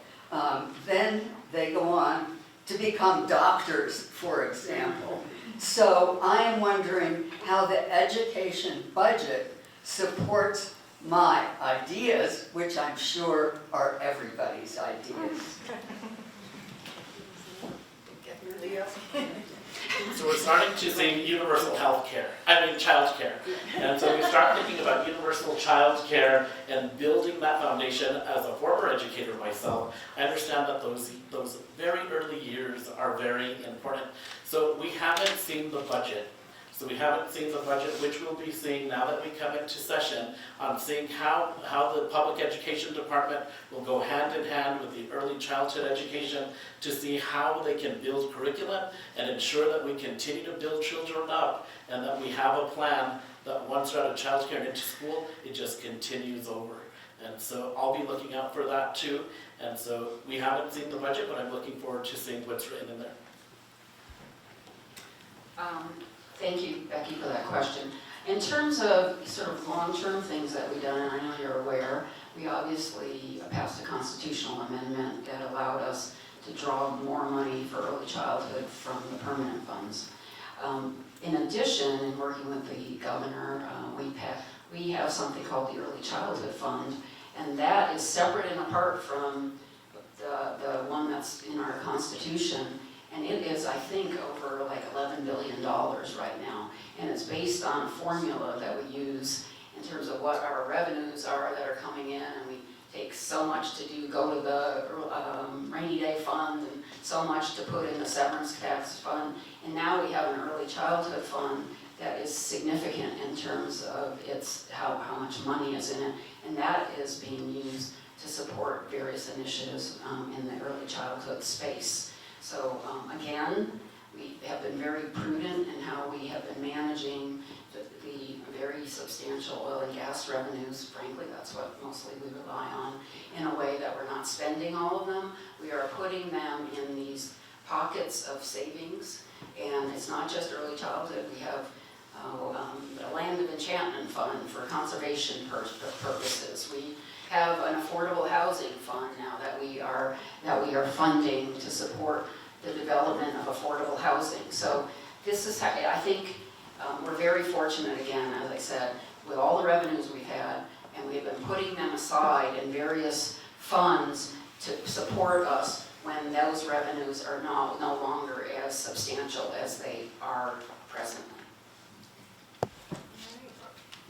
then they go on to become doctors, for example. So I am wondering how the education budget supports my ideas, which I'm sure are everybody's ideas. Leo? So we're starting to see universal child care. And so we start thinking about universal child care and building that foundation. As a former educator myself, I understand that those very early years are very important. So we haven't seen the budget. Which we'll be seeing now that we come into session, on seeing how the public education department will go hand in hand with the early childhood education to see how they can build curriculum and ensure that we continue to build children up, and that we have a plan that once they're out of childcare and into school, it just continues over. And so I'll be looking out for that too. And so we haven't seen the budget, but I'm looking forward to seeing what's written in there. Thank you, Becky, for that question. In terms of sort of long-term things that we've done, and I know you're aware, we obviously passed a constitutional amendment that allowed us to draw more money for early childhood from the permanent funds. In addition, in working with the governor, we have something called the Early Childhood Fund, and that is separate and apart from the one that's in our Constitution, and it is, I think, over like $11 billion right now, and it's based on a formula that we use in terms of what our revenues are that are coming in, and we take so much to go to the rainy day fund, and so much to put in the severance tax fund, and now we have an early childhood fund that is significant in terms of how much money is in it, and that is being used to support various initiatives in the early childhood space. So again, we have been very prudent in how we have been managing the very substantial oil and gas revenues. Frankly, that's what mostly we rely on, in a way that we're not spending all of them. We are putting them in these pockets of savings, and it's not just early childhood. We have the Land of Enchantment Fund for conservation purposes. We have an affordable housing fund now that we are funding to support the development of affordable housing. So this is how, I think we're very fortunate, again, as I said, with all the revenues we've had, and we've been putting them aside in various funds to support us when those revenues are no longer as substantial as they are presently.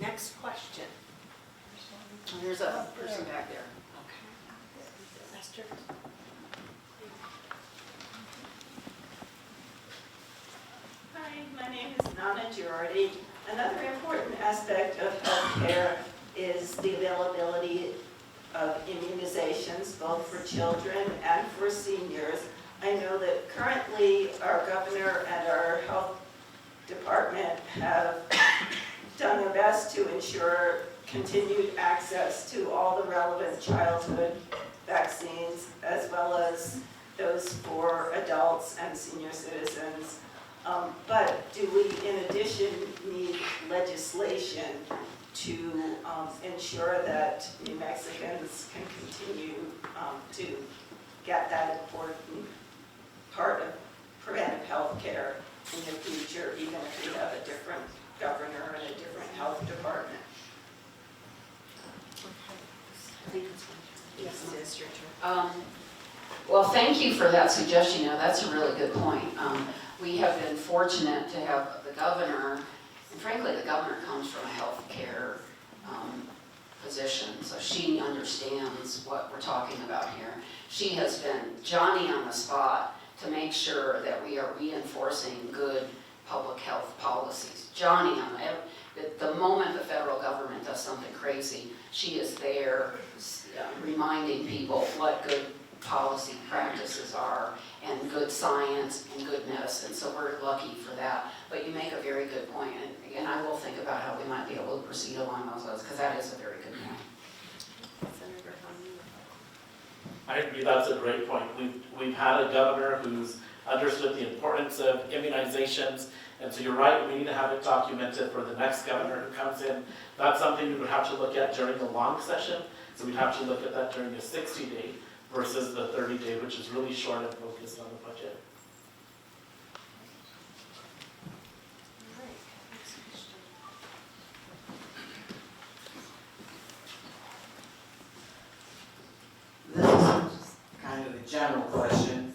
Next question. There's a person back there. Lester. Hi, my name is Nana Girardi. Another important aspect of healthcare is the availability of immunizations, both for children and for seniors. I know that currently our governor and our health department have done their best to ensure continued access to all the relevant childhood vaccines, as well as those for adults and senior citizens. But do we, in addition, need legislation to ensure that New Mexicans can continue to get that important part of preventive health care in the future, even if we have a different governor and a different health department? Yes, it is your turn. Well, thank you for that suggestion. That's a really good point. We have been fortunate to have the governor, and frankly, the governor comes from a healthcare position, so she understands what we're talking about here. She has been Johnny on the spot to make sure that we are reinforcing good public health policies. Johnny on the moment the federal government does something crazy, she is there reminding people what good policy practices are, and good science and good medicine. So we're lucky for that. But you make a very good point, and again, I will think about how we might be able to proceed along those lines, because that is a very good point. Senator Hunter. I agree, that's a great point. We've had a governor who's understood the importance of immunizations, and so you're right, we need to have it documented for the next governor who comes in. That's something we would have to look at during the long session, so we'd have to look at that during the 60-day versus the 30-day, which is really short and focused on the budget. This is kind of a general question.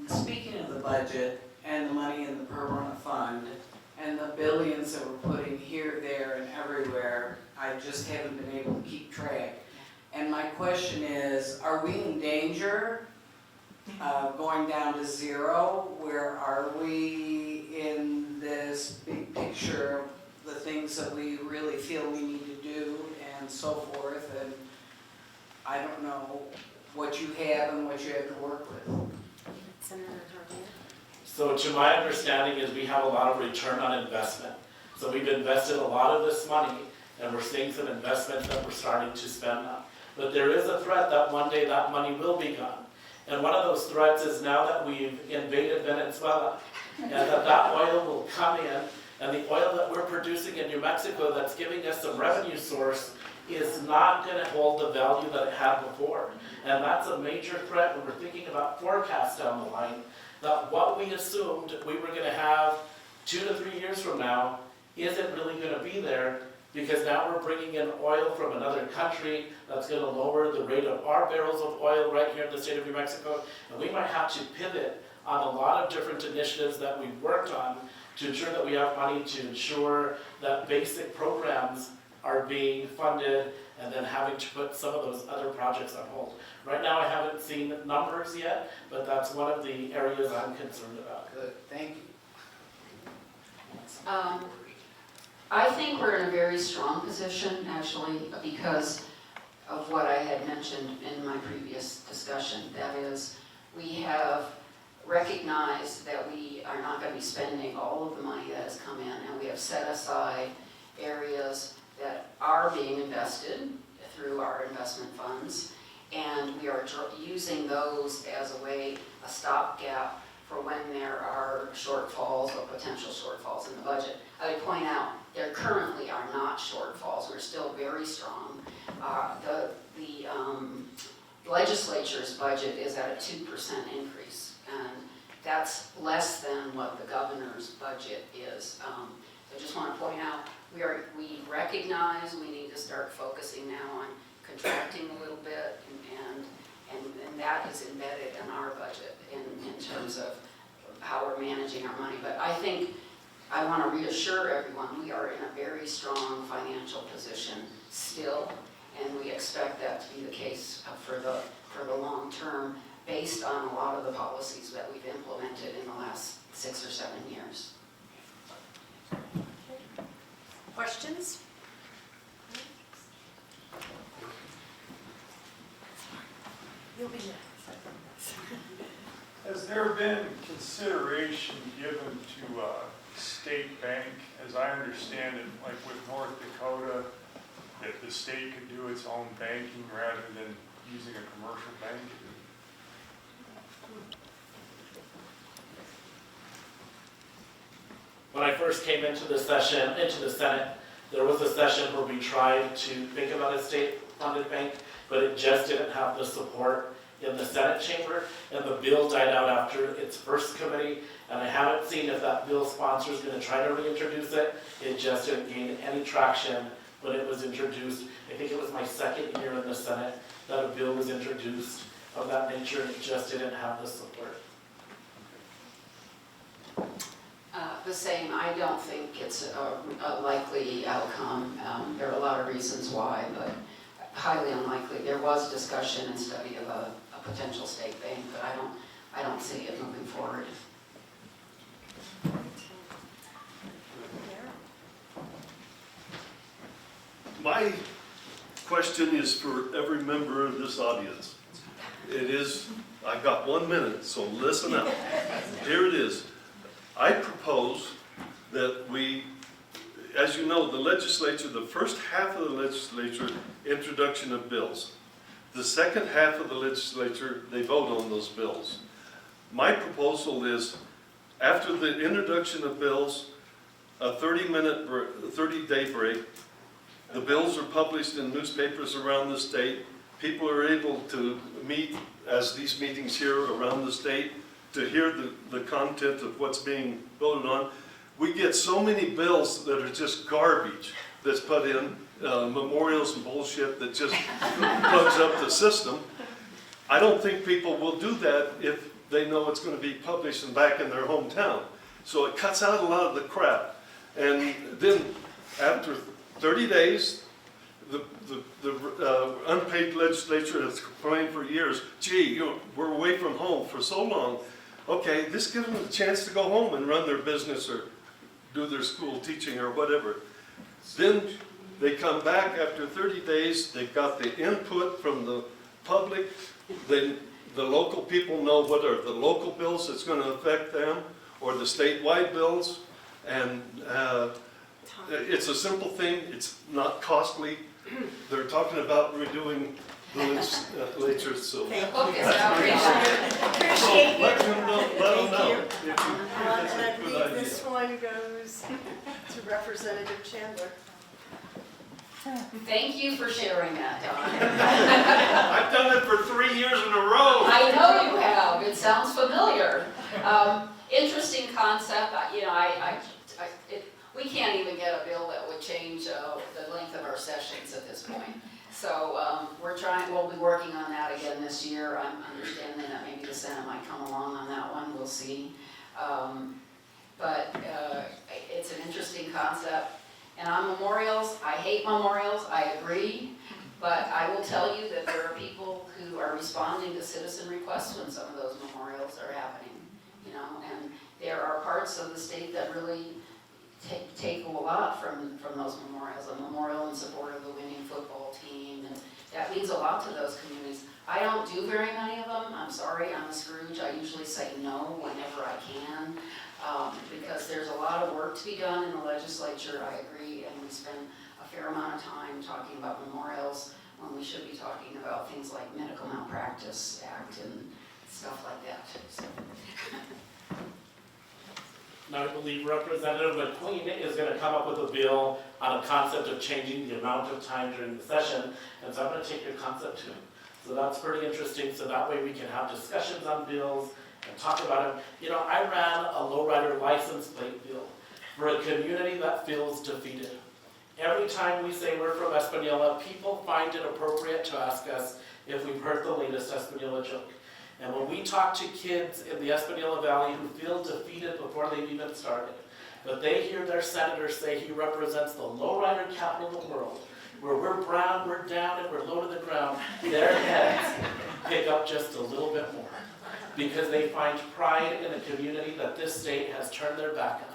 Speaking of the budget and the money in the permanent fund and the billions that we're putting here, there, and everywhere, I just haven't been able to keep track. And my question is, are we in danger of going down to zero? Where are we in this big picture of the things that we really feel we need to do and so forth? And I don't know what you have and what you have to work with. Senator Harvey. So to my understanding is we have a lot of return on investment. So we've invested a lot of this money, and we're seeing some investments that we're starting to spend on. But there is a threat that one day that money will be gone. And one of those threats is now that we've invaded Venezuela, and that oil will come in, and the oil that we're producing in New Mexico that's giving us some revenue source is not going to hold the value that it had before. And that's a major threat when we're thinking about forecasts down the line, that what we assumed we were going to have 2 to 3 years from now, is it really going to be there? Because now we're bringing in oil from another country that's going to lower the rate of our barrels of oil right here in the state of New Mexico. And we might have to pivot on a lot of different initiatives that we've worked on to ensure that we have money to ensure that basic programs are being funded, and then having to put some of those other projects on hold. Right now, I haven't seen numbers yet, but that's one of the areas I'm concerned about. Good, thank you. I think we're in a very strong position, actually, because of what I had mentioned in my previous discussion. That is, we have recognized that we are not going to be spending all of the money that has come in, and we have set aside areas that are being invested through our investment funds, and we are using those as a way, a stopgap for when there are shortfalls or potential shortfalls in the budget. I would point out, there currently are not shortfalls. We're still very strong. The legislature's budget is at a 2% increase, and that's less than what the governor's budget is. So I just want to point out, we recognize we need to start focusing now on contracting a little bit, and that is embedded in our budget in terms of how we're managing our money. But I think I want to reassure everyone, we are in a very strong financial position still, and we expect that to be the case for the long term, based on a lot of the policies that we've implemented in the last 6 or 7 years. Questions? You'll be next. Has there been consideration given to state bank, as I understand it, like with North Dakota, that the state could do its own banking rather than using a commercial bank? When I first came into the Senate, there was a session where we tried to think about a state-funded bank, but it just didn't have the support in the Senate chamber, and the bill died out after its first committee, and I haven't seen if that bill sponsor is going to try to reintroduce it. It just didn't gain any traction when it was introduced. I think it was my second year in the Senate that a bill was introduced of that nature, and it just didn't have the support. The same, I don't think it's a likely outcome. There are a lot of reasons why, but highly unlikely. There was discussion and study of a potential state bank, but I don't see it moving forward. My question is for every member of this audience. It is, I've got 1 minute, so listen up. Here it is. I propose that we, as you know, the legislature, the first half of the legislature, introduction of bills. The second half of the legislature, they vote on those bills. My proposal is, after the introduction of bills, a 30-day break. The bills are published in newspapers around the state. People are able to meet, as these meetings here around the state, to hear the content of what's being voted on. We get so many bills that are just garbage that's put in, memorials and bullshit that just plugs up the system. I don't think people will do that if they know it's going to be published and back in their hometown. So it cuts out a lot of the crap. And then after 30 days, the unpaid legislature has complained for years, gee, we're away from home for so long. Okay, this gives them a chance to go home and run their business or do their school teaching or whatever. Then they come back after 30 days, they've got the input from the public, then the local people know what are the local bills that's going to affect them, or the statewide bills, and it's a simple thing, it's not costly. They're talking about redoing the legislature, so. Focus outreach. Appreciate Let it. them know, if you think And it's I a good think idea. this one goes to Representative Chandler. Thank you for sharing that, Don. I've done it for 3 years in a row. I know you have. It sounds familiar. Interesting concept. I get a bill that would change the length of our sessions at this point. So we'll be working on that again this year. I'm understanding that maybe the Senate might come along on that one, we'll see. But it's an interesting concept. And on memorials, I hate memorials, I agree. But I will tell you that there are people who are responding to citizen requests when some of those memorials are happening, you know, and there are parts of the state that really take a lot from those memorials. A memorial in support of the winning football team, and that means a lot to those communities. I don't do very many of them. I'm sorry, I'm a Scrooge. I usually say no whenever I can, because there's a lot of work to be done in the legislature, I agree, and we spend a fair amount of time talking about memorials when we should be talking about things like Medical Malpractice Act and stuff like that. So. Now, I believe Representative McQueen is going to come up with a bill on a concept of changing the amount of time during the session, and so I'm going to take your concept to him. So that's pretty interesting, so that way we can have discussions on bills and talk about them. You know, I ran a lowrider license plate bill for a community that feels defeated. Every time we say we're from Espanola, people find it appropriate to ask us if we've heard the latest Espanola joke. And when we talk to kids in the Espanola Valley who feel defeated before they've even started, but they hear their senator say he represents the lowrider capital of the world, where we're brown, we're down, and we're low to the ground, their heads pick up just a little bit more. Because they find pride in a community that this state has turned their back on.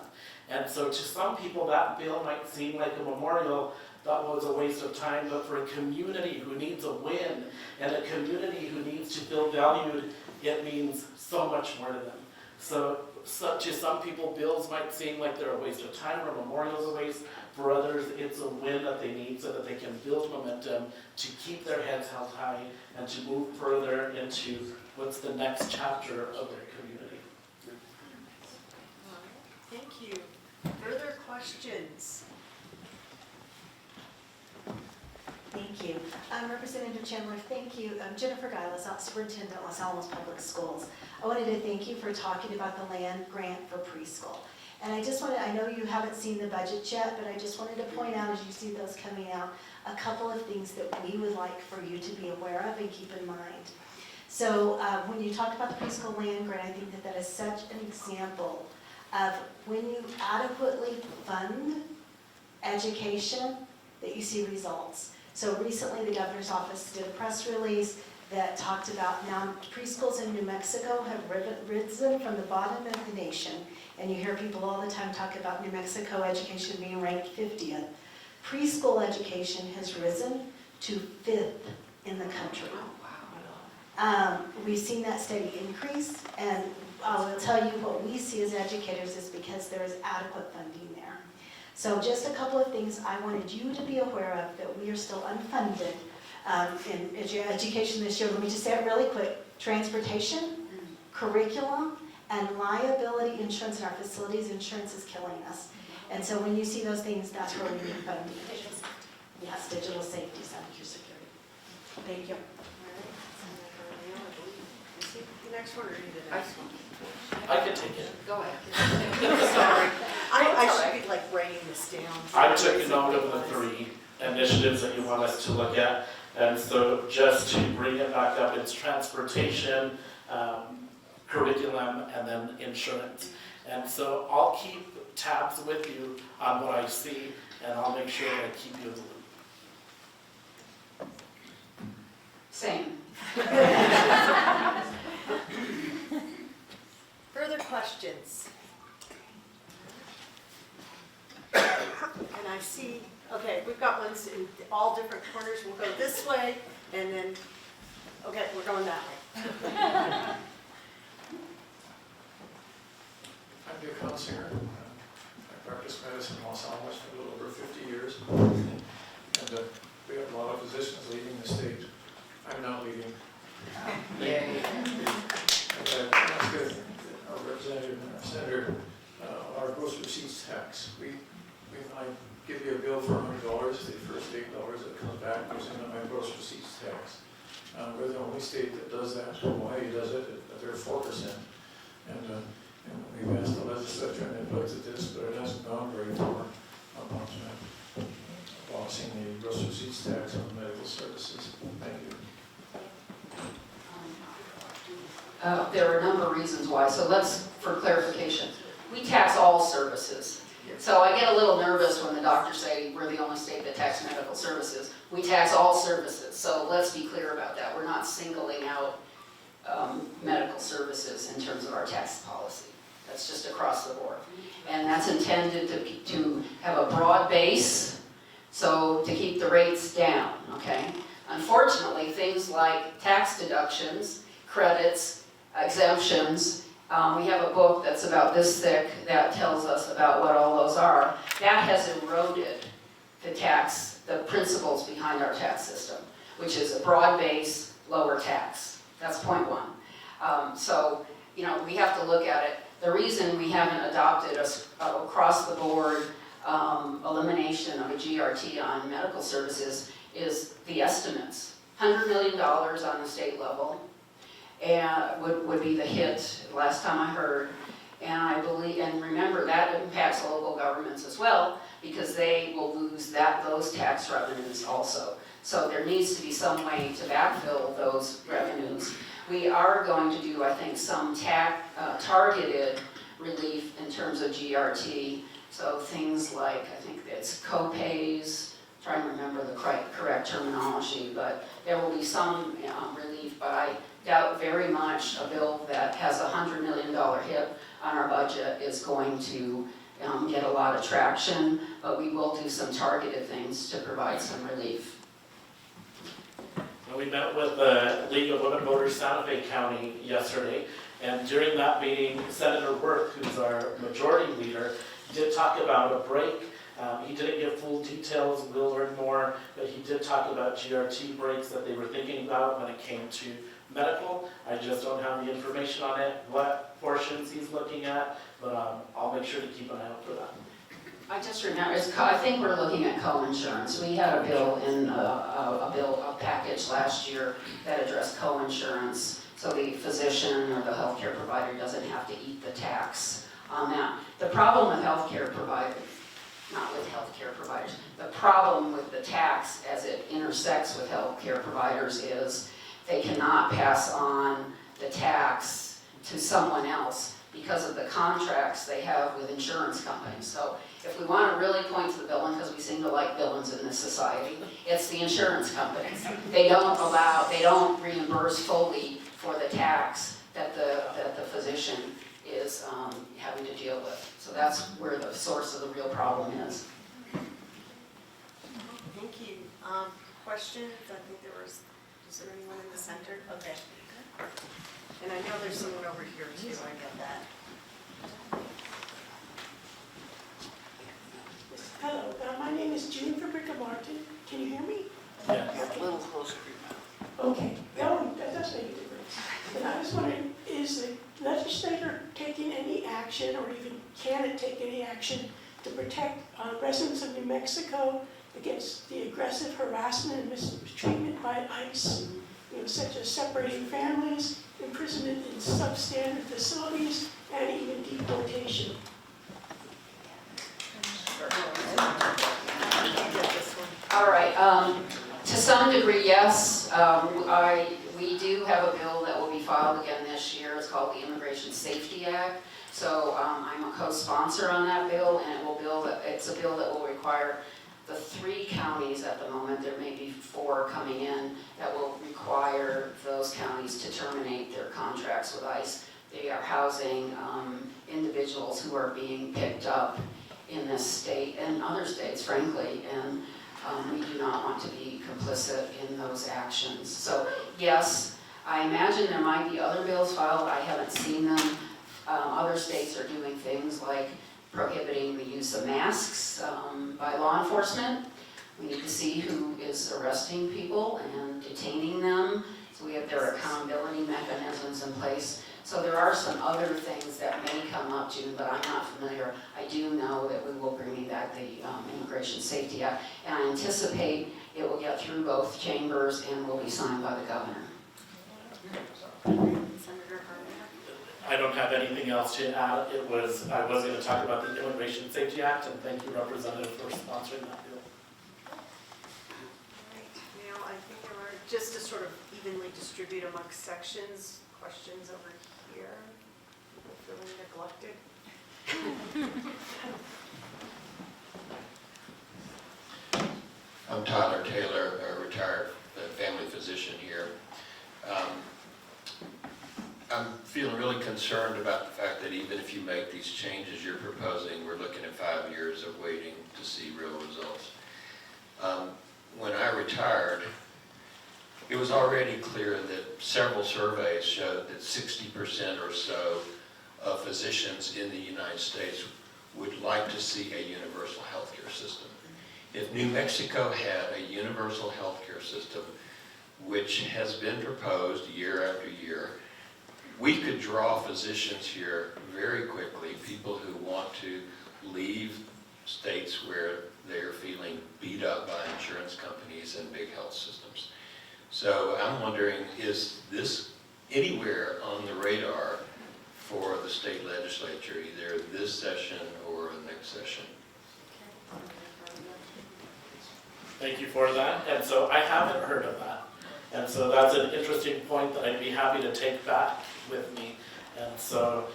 And so to some people, that bill might seem like a memorial that was a waste of time, but for a community who needs a win and a community who needs to feel valued, it means so much more to them. So to some people, bills might seem like they're a waste of time or memorials a waste. For others, it's a win that they need so that they can build momentum to keep their heads held high and to move further into what's the next chapter of their community. Thank you. Further questions? Thank you. Representative Chandler, thank you. Jennifer Giles, Superintendent, Los Alamos Public Schools. I wanted to thank you for talking about the land grant for preschool. And I know you haven't seen the budget yet, but I just wanted to point out, as you see those coming out, a couple of things that we would like for you to be aware of and keep in mind. So when you talk about the preschool land grant, I think that that is such an example of when you adequately fund education, that you see results. So recently, the governor's office did a press release that talked about now preschools in New Mexico have risen from the bottom of the nation. And you hear people all the time talk about New Mexico education being ranked 50th. Preschool education has risen to 5th in the country. We've seen that steady increase, and I will tell you what we see as educators is because there is adequate funding there. So just a couple of things I wanted you to be aware of, that we are still unfunded in education this year. Let me just say it really quick. Transportation, curriculum, and liability insurance in our facilities. Insurance is killing us. And so when you see those things, that's where we need funding. Yes, digital safety, cybersecurity. Thank you. The next one or you the next one? I can take it. Go ahead. Sorry. I should be like writing this down. I took note of the 3 initiatives that you want us to look at. And so just to bring it back up, it's transportation, curriculum, and then insurance. And so I'll keep tabs with you on what I see, and I'll make sure that I keep you in the loop. Same. Further questions? And I see, okay, we've got ones in all different corners. We'll go this way, and then, okay, we're going that way. I'm Dick Hunsinger. I practiced medicine in Los Alamos for a little over 50 years. And we have a lot of physicians leaving the state. I'm not leaving. Yay. And that's good. Our representative and our senator, our gross receipts tax. I give you a bill for $100, the first $8 that comes back goes into my gross receipts tax. We're the only state that does that. Hawaii does it, but they're 4%. And we've asked the legislature and they've looked at this, but it hasn't gone very far. abolishing the gross receipts tax on medical services. Thank you. There are a number of reasons why, so let's, for clarification, we tax all services. So I get a little nervous when the doctors say we're the only state that tax medical services. We tax all services, so let's be clear about that. We're not singling out medical services in terms of our tax policy. That's just across the board. And that's intended to have a broad base, so to keep the rates down, okay? Unfortunately, things like tax deductions, credits, exemptions, we have a book that's about this thick that tells us about what all those are. That has eroded the principles behind our tax system, which is a broad base, lower tax. That's point one. So, you know, we have to look at it. The reason we haven't adopted across the board elimination of a GRT on medical services is the estimates. $100 million on the state level and would be the hit last time I heard. And I believe, and remember that impacts local governments as well because they will lose those tax revenues also. So there needs to be some way to backfill those revenues. We are going to do, I think, some targeted relief in terms of GRT. So things like, I think it's co-pays, trying to remember the correct terminology, but there will be some relief, but I doubt very much a bill that has a $100 million hit on our budget is going to get a lot of traction, but we will do some targeted things to provide some relief. We met with the League of Women Voters Santa Fe County yesterday, and during that meeting, Senator Worth, who's our majority leader, did talk about a break. He didn't give full details, we'll learn more, but he did talk about GRT breaks that they were thinking about when it came to medical. I just don't have the information on it, what portions he's looking at, but I'll make sure to keep an eye out for that. I just remember, I think we're looking at co-insurance. We had a bill in a package last year that addressed co-insurance, so the physician or the healthcare provider doesn't have to eat the tax on that. The problem with healthcare providers, not with healthcare providers, the problem with the tax as it intersects with healthcare providers is they cannot pass on the tax to someone else because of the contracts they have with insurance companies. So if we want to really point to the villain, because we seem to like villains in this society, it's the insurance companies. They don't reimburse fully for the tax that the physician is having to deal with. So that's where the source of the real problem is. Thank you. Questions? I think is there anyone in the center? Okay. And I know there's someone over here too, I get that. Hello, my name is June Fabrica Martin. Can you hear me? Yeah. Okay. A little closer. Okay. No, that does make a difference. And I was wondering, is the legislator taking any action, or even can it take any action to protect residents of New Mexico against the aggressive harassment and mistreatment by ICE, such as separating families, imprisonment in substandard facilities, and even deportation? All right, to some degree, yes. We do have a bill that will be filed again this year. It's called the Immigration Safety Act. So I'm a co-sponsor on that bill, and it's a bill that will require the 3 counties at the moment, there may be 4 coming in, that will require those counties to terminate their contracts with ICE. They are housing individuals who are being picked up in this state and other states, frankly, and we do not want to be complicit in those actions. So yes, I imagine there might be other bills filed. I haven't seen them. Other states are doing things like prohibiting the use of masks by law enforcement. We need to see who is arresting people and detaining them. So we have their accountability mechanisms in place. So there are some other things that may come up, June, but I'm not familiar. I do know that we will bring back the Immigration Safety Act, and I anticipate it will get through both chambers and will be signed by the governor. Senator Harman? I don't have have anything else to add. I was going to talk about the Immigration Safety Act, and thank you, Representative, for sponsoring that bill. Right, now I think there are, just to sort of evenly distribute amongst sections, questions over here. People feeling neglected? I'm Tyler Taylor, a retired family physician here. I'm feeling really concerned about the fact that even if you make these changes you're proposing, we're looking at 5 years of waiting to see real results. When I retired, it was already clear that several surveys showed that 60% or so of physicians in the United States would like to see a universal healthcare system. If New Mexico had a universal healthcare system, which has been proposed year after year, we could draw physicians here very quickly, people who want to leave states where they're feeling beat up by insurance companies and big health systems. So I'm wondering, is this anywhere on the radar for the state legislature, either this session or the next session? Thank you for that. And so I haven't heard of that. And so that's an interesting point that I'd be happy to take back with me. And so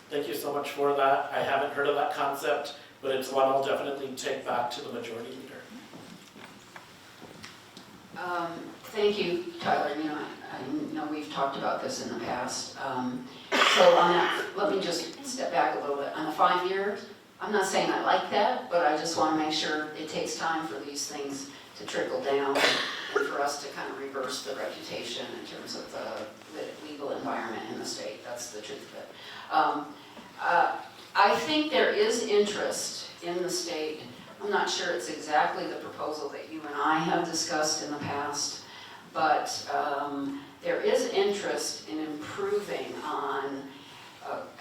thank you so much for that. I haven't heard of that concept, but it's one I'll definitely take back to the majority leader. Thank you, Tyler. I know we've talked about this in the past. So on that, let me just step back a little bit. On the 5 years, I'm not saying I like that, but I just want to make sure it takes time for these things to trickle down and for us to kind of reverse the reputation in terms of the legal environment in the state. That's the truth of it. I think there is interest in the state. I'm not sure it's exactly the proposal that you and I have discussed in the past, but there is interest in improving on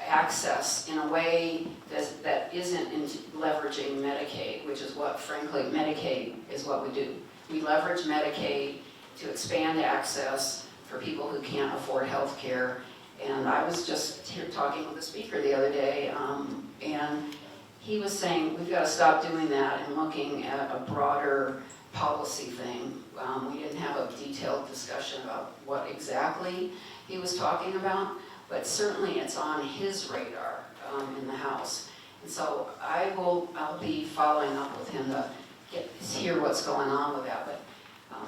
access in a way that isn't leveraging Medicaid, which is what, frankly, Medicaid is what we do. We leverage Medicaid to expand access for people who can't afford health care. And I was just here talking with the speaker the other day, and he was saying we've got to stop doing that and looking at a broader policy thing. We didn't have a detailed discussion about what exactly he was talking about, but certainly it's on his radar in the House. And so I'll be following up with him to hear what's going on with that. But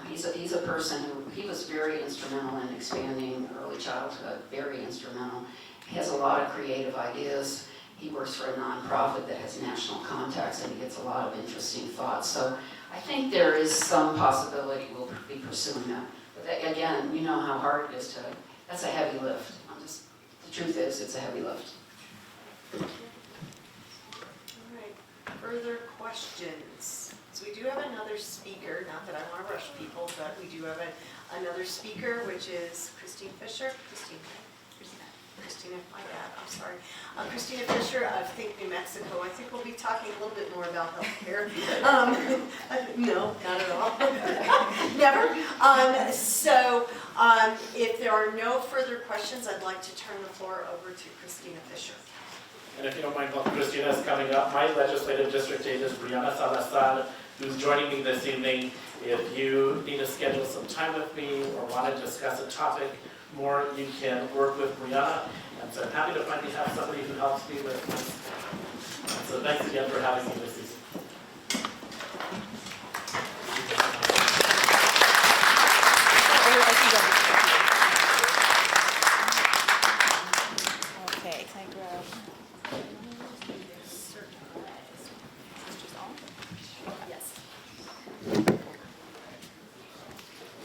he's a person who, he was very instrumental in expanding early childhood, very instrumental. He has a lot of creative ideas. He works for a nonprofit that has national contacts, and he gets a lot of interesting thoughts. So I think there is some possibility we'll be pursuing that. But that, again, you know how hard it is to, that's a heavy lift. The truth is, it's a heavy lift. All right, further questions? So we do have another speaker, not that I want to rush people, but we do have another speaker, which is Christine Fisher. Christina, my bad, I'm sorry. Christina Fisher of Think New Mexico. I think we'll be talking a little bit more about healthcare. No, not at all. Never. If there are no further questions, I'd like to turn the floor over to Christina Fisher. And if you don't mind, while Christina is coming up, my legislative district aide is Brianna Salazar, who's joining me this evening. If you need to schedule some time with me or want to discuss a topic more, you can work with Brianna. And so I'm happy to finally have somebody who helps me with this. And so thanks again for having me this evening. Okay, can I grab? Yes.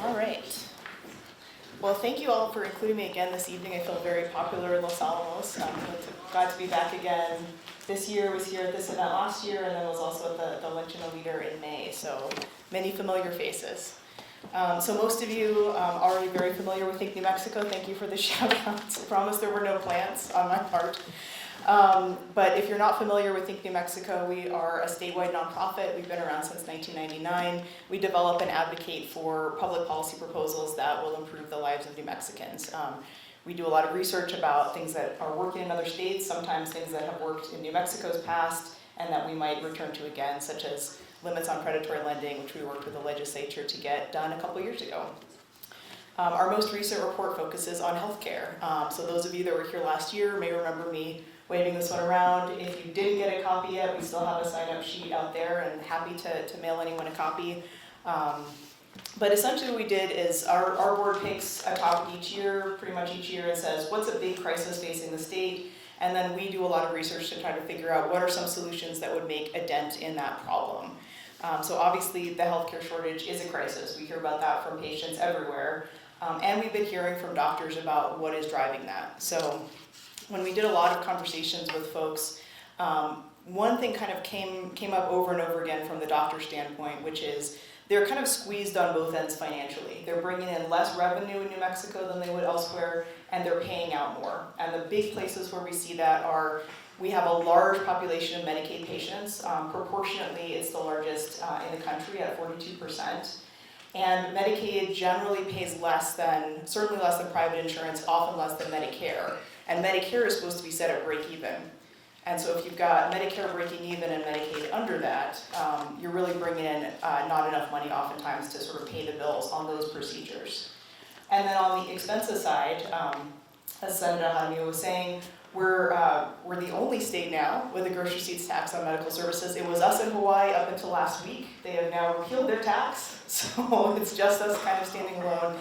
All right. Well, thank you all for including me again this evening. I feel very popular in Los Alamos. Glad to be back again. This year was here at this event last year, and then was also at the Luncheon Leader in May. So many familiar faces. So most of you are already very familiar with Think New Mexico. Thank you for the shout outs. I promise there were no plants on my part. But if you're not familiar with Think New Mexico, we are a statewide nonprofit. We've been around since 1999. We develop and advocate for public policy proposals that will improve the lives of New Mexicans. We do a lot of research about things that are working in other states, sometimes things that have worked in New Mexico's past and that we might return to again, such as limits on predatory lending, which we worked with the legislature to get done a couple years ago. Our most recent report focuses on healthcare. So those of you that were here last year may remember me waving this one around. If you didn't get a copy yet, we still have a sign-up sheet out there and happy to mail anyone a copy. But essentially what we did is our board picks a topic each year, pretty much each year, and says, what's a big crisis facing the state? And then we do a lot of research to try to figure out what are some solutions that would make a dent in that problem. So obviously the healthcare shortage is a crisis. We hear about that from patients everywhere. And we've been hearing from doctors about what is driving that. So when we did a lot of conversations with folks, one thing kind of came up over and over again from the doctor standpoint, which is they're kind of squeezed on both ends financially. They're bringing in less revenue in New Mexico than they would elsewhere, and they're paying out more. And the big places where we see that are, we have a large population of Medicaid patients. Proportionately, it's the largest in the country at 42%. And Medicaid generally pays less than, certainly less than private insurance, often less than Medicare. And Medicare is supposed to be set at break even. And so if you've got Medicare breaking even and Medicaid under that, you're really bringing in not enough money oftentimes to sort of pay the bills on those procedures. And then on the expenses side, as Senator Jaramillo was saying, we're the only state now with a gross receipts tax on medical services. It was us in Hawaii up until last week. They have now repealed their tax, so it's just us kind of standing alone.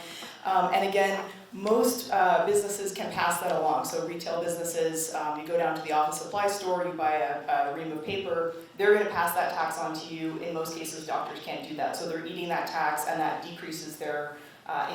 And again, most businesses can pass that along. So retail businesses, you go down to the office supply store, you buy a ream of paper, they're going to pass that tax on to you. In most cases, doctors can't do that. So they're eating that tax, and that decreases their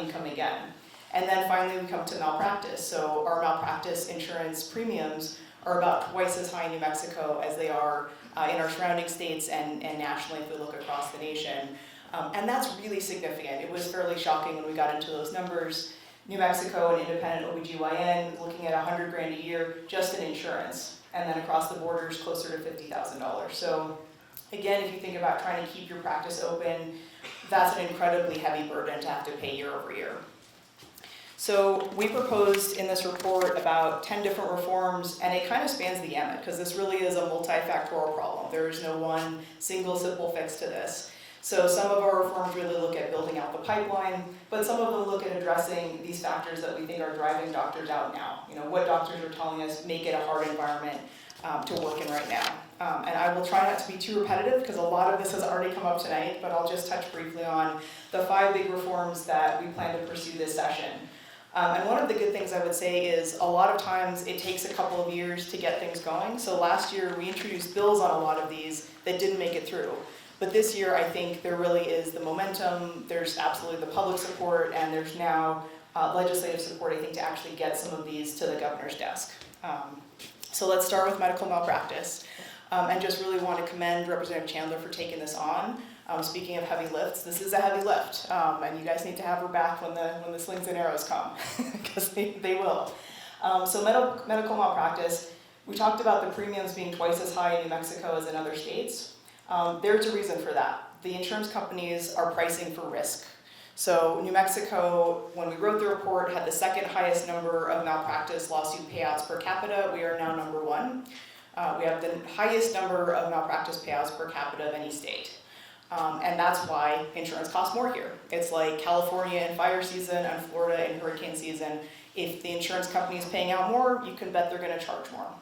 income again. And then finally, we come to malpractice. So our malpractice insurance premiums are about twice as high in New Mexico as they are in our surrounding states and nationally if we look across the nation. And that's really significant. It was fairly shocking when we got into those numbers. New Mexico, an independent OBGYN, looking at $100 grand a year just in insurance. And then across the borders, closer to $50,000. So again, if you think about trying to keep your practice open, that's an incredibly heavy burden to have to pay year over year. So we proposed in this report about 10 different reforms, and it kind of spans the gamut, because this really is a multifactorial problem. There is no one single simple fix to this. So some of our reforms really look at building out the pipeline, but some of them look at addressing these factors that we think are driving doctors out now. You know, what doctors are telling us make it a hard environment to work in right now. And I will try not to be too repetitive because a lot of this has already come up tonight, but I'll just touch briefly on the 5 big reforms that we plan to pursue this session. And one of the good things I would say is a lot of times it takes a couple of years to get things going. So last year we introduced bills on a lot of these that didn't make it through. But this year I think there really is the momentum, there's absolutely the public support, and there's now legislative support, I think, to actually get some of these to the governor's desk. So let's start with medical malpractice. And just really want to commend Representative Chandler for taking this on. Speaking of heavy lifts, this is a heavy lift, and you guys need to have her back when the slings and arrows come, because they will. So medical malpractice, we talked about the premiums being twice as high in New Mexico as in other states. There's a reason for that. The insurance companies are pricing for risk. So New Mexico, when we wrote the report, had the second highest number of malpractice lawsuit payouts per capita. We are now number 1. We have the highest number of malpractice payouts per capita of any state. And that's why insurance costs more here. It's like California in fire season and Florida in hurricane season. If the insurance company is paying out more, you can bet they're going to charge more.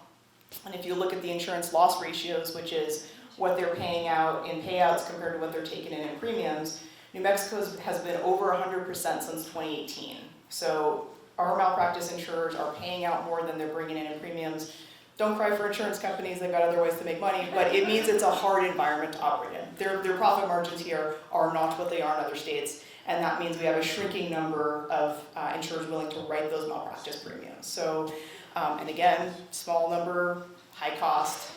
And if you look at the insurance loss ratios, which is what they're paying out in payouts compared to what they're taking in premiums, New Mexico has been over 100% since 2018. So our malpractice insurers are paying out more than they're bringing in premiums. Don't cry for insurance companies, they've got other ways to make money, but it means it's a hard environment to operate in. Their profit margins here are not what they are in other states, and that means we have a shrinking number of insurers willing to write those malpractice premiums. So, and again, small number, high cost,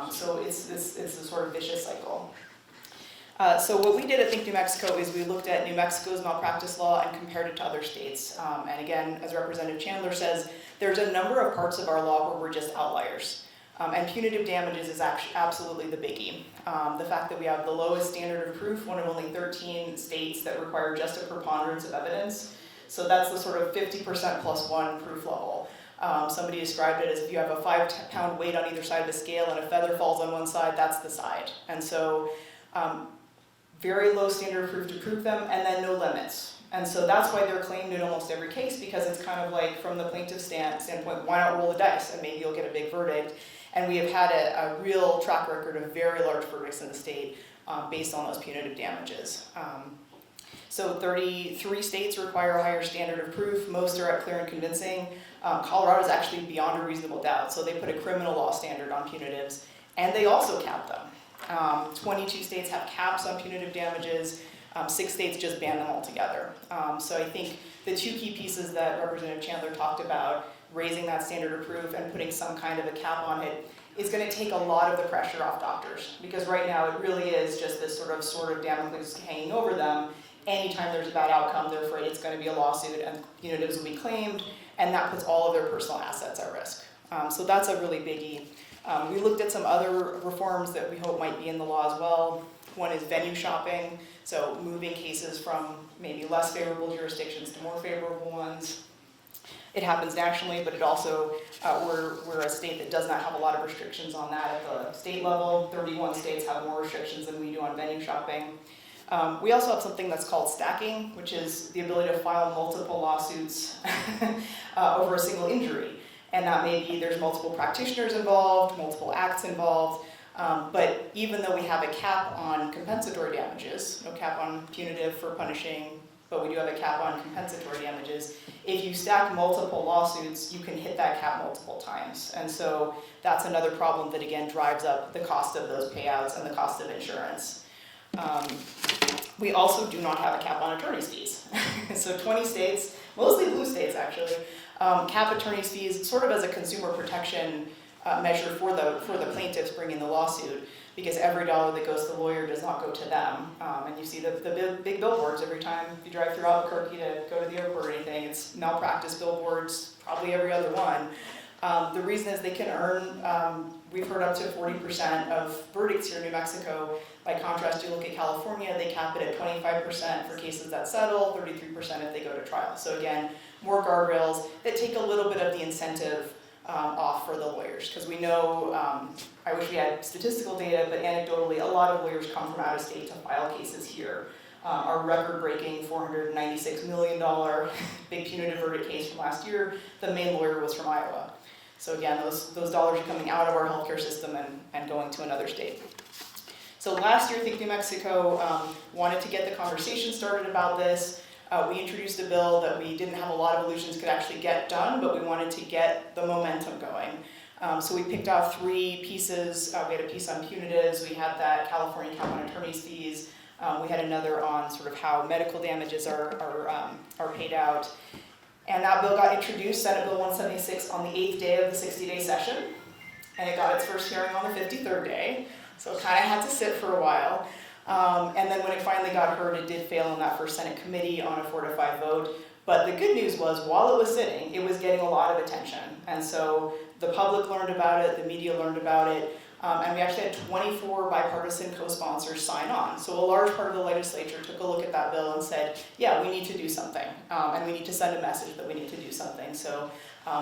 so it's a sort of vicious cycle. So what we did at Think New Mexico is we looked at New Mexico's malpractice law and compared it to other states. And again, as Representative Chandler says, there's a number of parts of our law where we're just outliers. And punitive damages is actually absolutely the biggie. The fact that we have the lowest standard of proof, one of only 13 states that require just a preponderance of evidence. So that's the sort of 50% plus 1 proof level. Somebody described it as if you have a 5-pound weight on either side of the scale and a feather falls on one side, that's the side. And so very low standard of proof to prove them, and then no limits. And so that's why they're claimed in almost every case, because it's kind of like, from the plaintiff's standpoint, why not roll the dice and maybe you'll get a big verdict. And we have had a real track record of very large verdicts in the state based on those punitive damages. So 33 states require a higher standard of proof. Most are at clear and convincing. Colorado is actually beyond a reasonable doubt. So they put a criminal law standard on punitives, and they also cap them. 22 states have caps on punitive damages. 6 states just ban them altogether. So I think the 2 key pieces that Representative Chandler talked about, raising that standard of proof and putting some kind of a cap on it, is going to take a lot of the pressure off doctors. Because right now it really is just this sort of Damocles hanging over them. Anytime there's a bad outcome, they're afraid it's going to be a lawsuit and punitives will be claimed, and that puts all of their personal assets at risk. So that's a really biggie. We looked at some other reforms that we hope might be in the law as well. One is venue shopping, so moving cases from maybe less favorable jurisdictions to more favorable ones. It happens nationally, but it also, we're a state that does not have a lot of restrictions on that at the state level. 31 states have more restrictions than we do on venue shopping. We also have something that's called stacking, which is the ability to file multiple lawsuits over a single injury. And that may be there's multiple practitioners involved, multiple acts involved, but even though we have a cap on compensatory damages, no cap on punitive for punishing, but we do have a cap on compensatory damages, if you stack multiple lawsuits, you can hit that cap multiple times. And so that's another problem that again drives up the cost of those payouts and the cost of insurance. We also do not have a cap on attorney's fees. So 20 states, mostly blue states actually, cap attorney's fees sort of as a consumer protection measure for the plaintiffs bringing the lawsuit, because every dollar that goes to the lawyer does not go to them. And you see the big billboards every time you drive through Albuquerque to go to the airport or anything. It's malpractice billboards, probably every other one. The reason is they can earn, we've heard up to 40% of verdicts here in New Mexico. By contrast, you look at California, they cap it at 25% for cases that settle, 33% if they go to trial. So again, more guardrails that take a little bit of the incentive off for the lawyers. Because we know, I wish we had statistical data, but anecdotally, a lot of lawyers come from out of state to file cases here. Our record-breaking $496 million big punitive verdict case from last year, the main lawyer was from Iowa. So again, those dollars are coming out of our healthcare system and going to another state. So last year, I think New Mexico wanted to get the conversation started about this. We introduced a bill that we didn't have a lot of illusions could actually get done, but we wanted to get the momentum going. So we picked out 3 pieces. We had a piece on punitives. We had that California cap on attorney's fees. We had another on sort of how medical damages are paid out. And that bill got introduced, Senate Bill 176, on the 8th day of the 60-day session. And it got its first hearing on the 53rd day. So it kind of had to sit for a while. And then when it finally got heard, it did fail in that first Senate committee on a 4-5 vote. But the good news was, while it was sitting, it was getting a lot of attention. And so the public learned about it, the media learned about it, and we actually had 24 bipartisan co-sponsors sign on. So a large part of the legislature took a look at that bill and said, yeah, we need to do something. And we need to send a message that we need to do something. So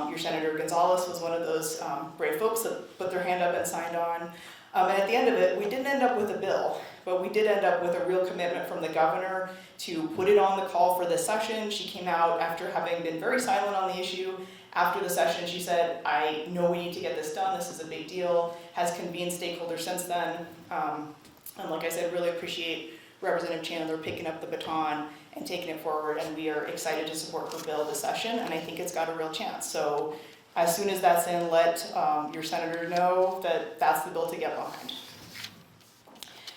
your Senator Gonzalez was one of those brave folks that put their hand up and signed on. And at the end of it, we didn't end up with a bill, but we did end up with a real commitment from the governor to put it on the call for this session. She came out after having been very silent on the issue. After the session, she said, I know we need to get this done. This is a big deal. Has convened stakeholders since then. And like I said, really appreciate Representative Chandler picking up the baton and taking it forward. And we are excited to support her bill this session. And I think it's got a real chance. So as soon as that's in, let your senator know that that's the bill to get behind.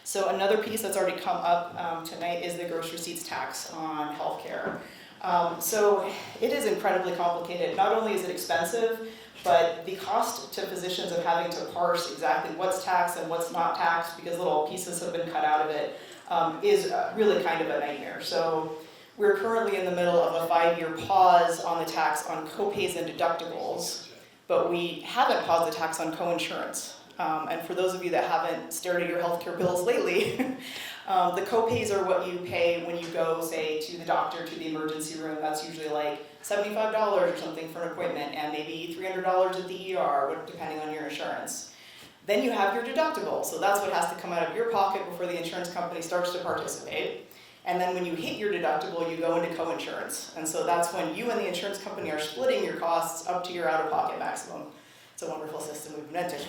So another piece that's already come up tonight is the gross receipts tax on healthcare. So it is incredibly complicated. Not only is it expensive, but the cost to physicians of having to parse exactly what's taxed and what's not taxed, because little pieces have been cut out of it, is really kind of a nightmare. So we're currently in the middle of a 5-year pause on the tax on copays and deductibles, but we haven't paused the tax on coinsurance. And for those of you that haven't stared at your healthcare bills lately, the co-pays are what you pay when you go, say, to the doctor, to the emergency room. That's usually like $75 or something for an appointment, and maybe $300 at the ER, depending on your insurance. Then you have your deductible, so that's what has to come out of your pocket before the insurance company starts to participate. And then when you hit your deductible, you go into co-insurance. And so that's when you and the insurance company are splitting your costs up to your out-of-pocket maximum. It's a wonderful system we've invented.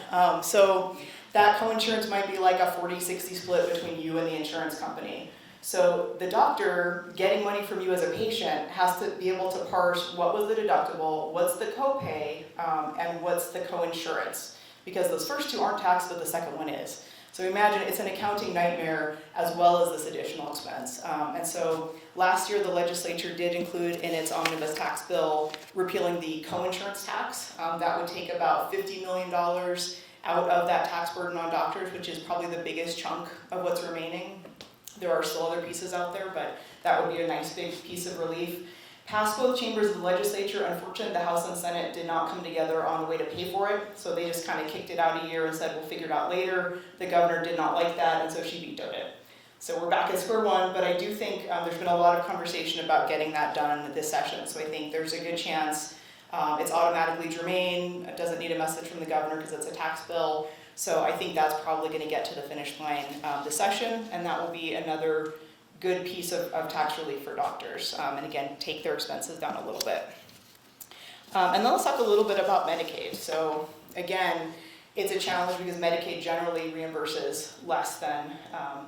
So that co-insurance might be like a 40-60 split between you and the insurance company. So the doctor getting money from you as a patient has to be able to parse what was the deductible, what's the copay, and what's the co-insurance. Because those first two aren't taxed, but the second one is. So imagine it's an accounting nightmare as well as this additional expense. And so last year the legislature did include in its omnibus tax bill repealing the co-insurance tax. That would take about $50 million out of that tax burden on doctors, which is probably the biggest chunk of what's remaining. There are still other pieces out there, but that would be a nice big piece of relief. Passed both chambers of the legislature. Unfortunately, the House and Senate did not come together on a way to pay for it, so they just kind of kicked it out a year and said, we'll figure it out later. The governor did not like that, and so she vetoed it. So we're back at square one, but I do think there's been a lot of conversation about getting that done this session, so I think there's a good chance it's automatically germane. It doesn't need a message from the governor because it's a tax bill, so I think that's probably going to get to the finish line this session, and that will be another good piece of tax relief for doctors, and again, take their expenses down a little bit. And then let's talk a little bit about Medicaid. So again, it's a challenge because Medicaid generally reimburses less than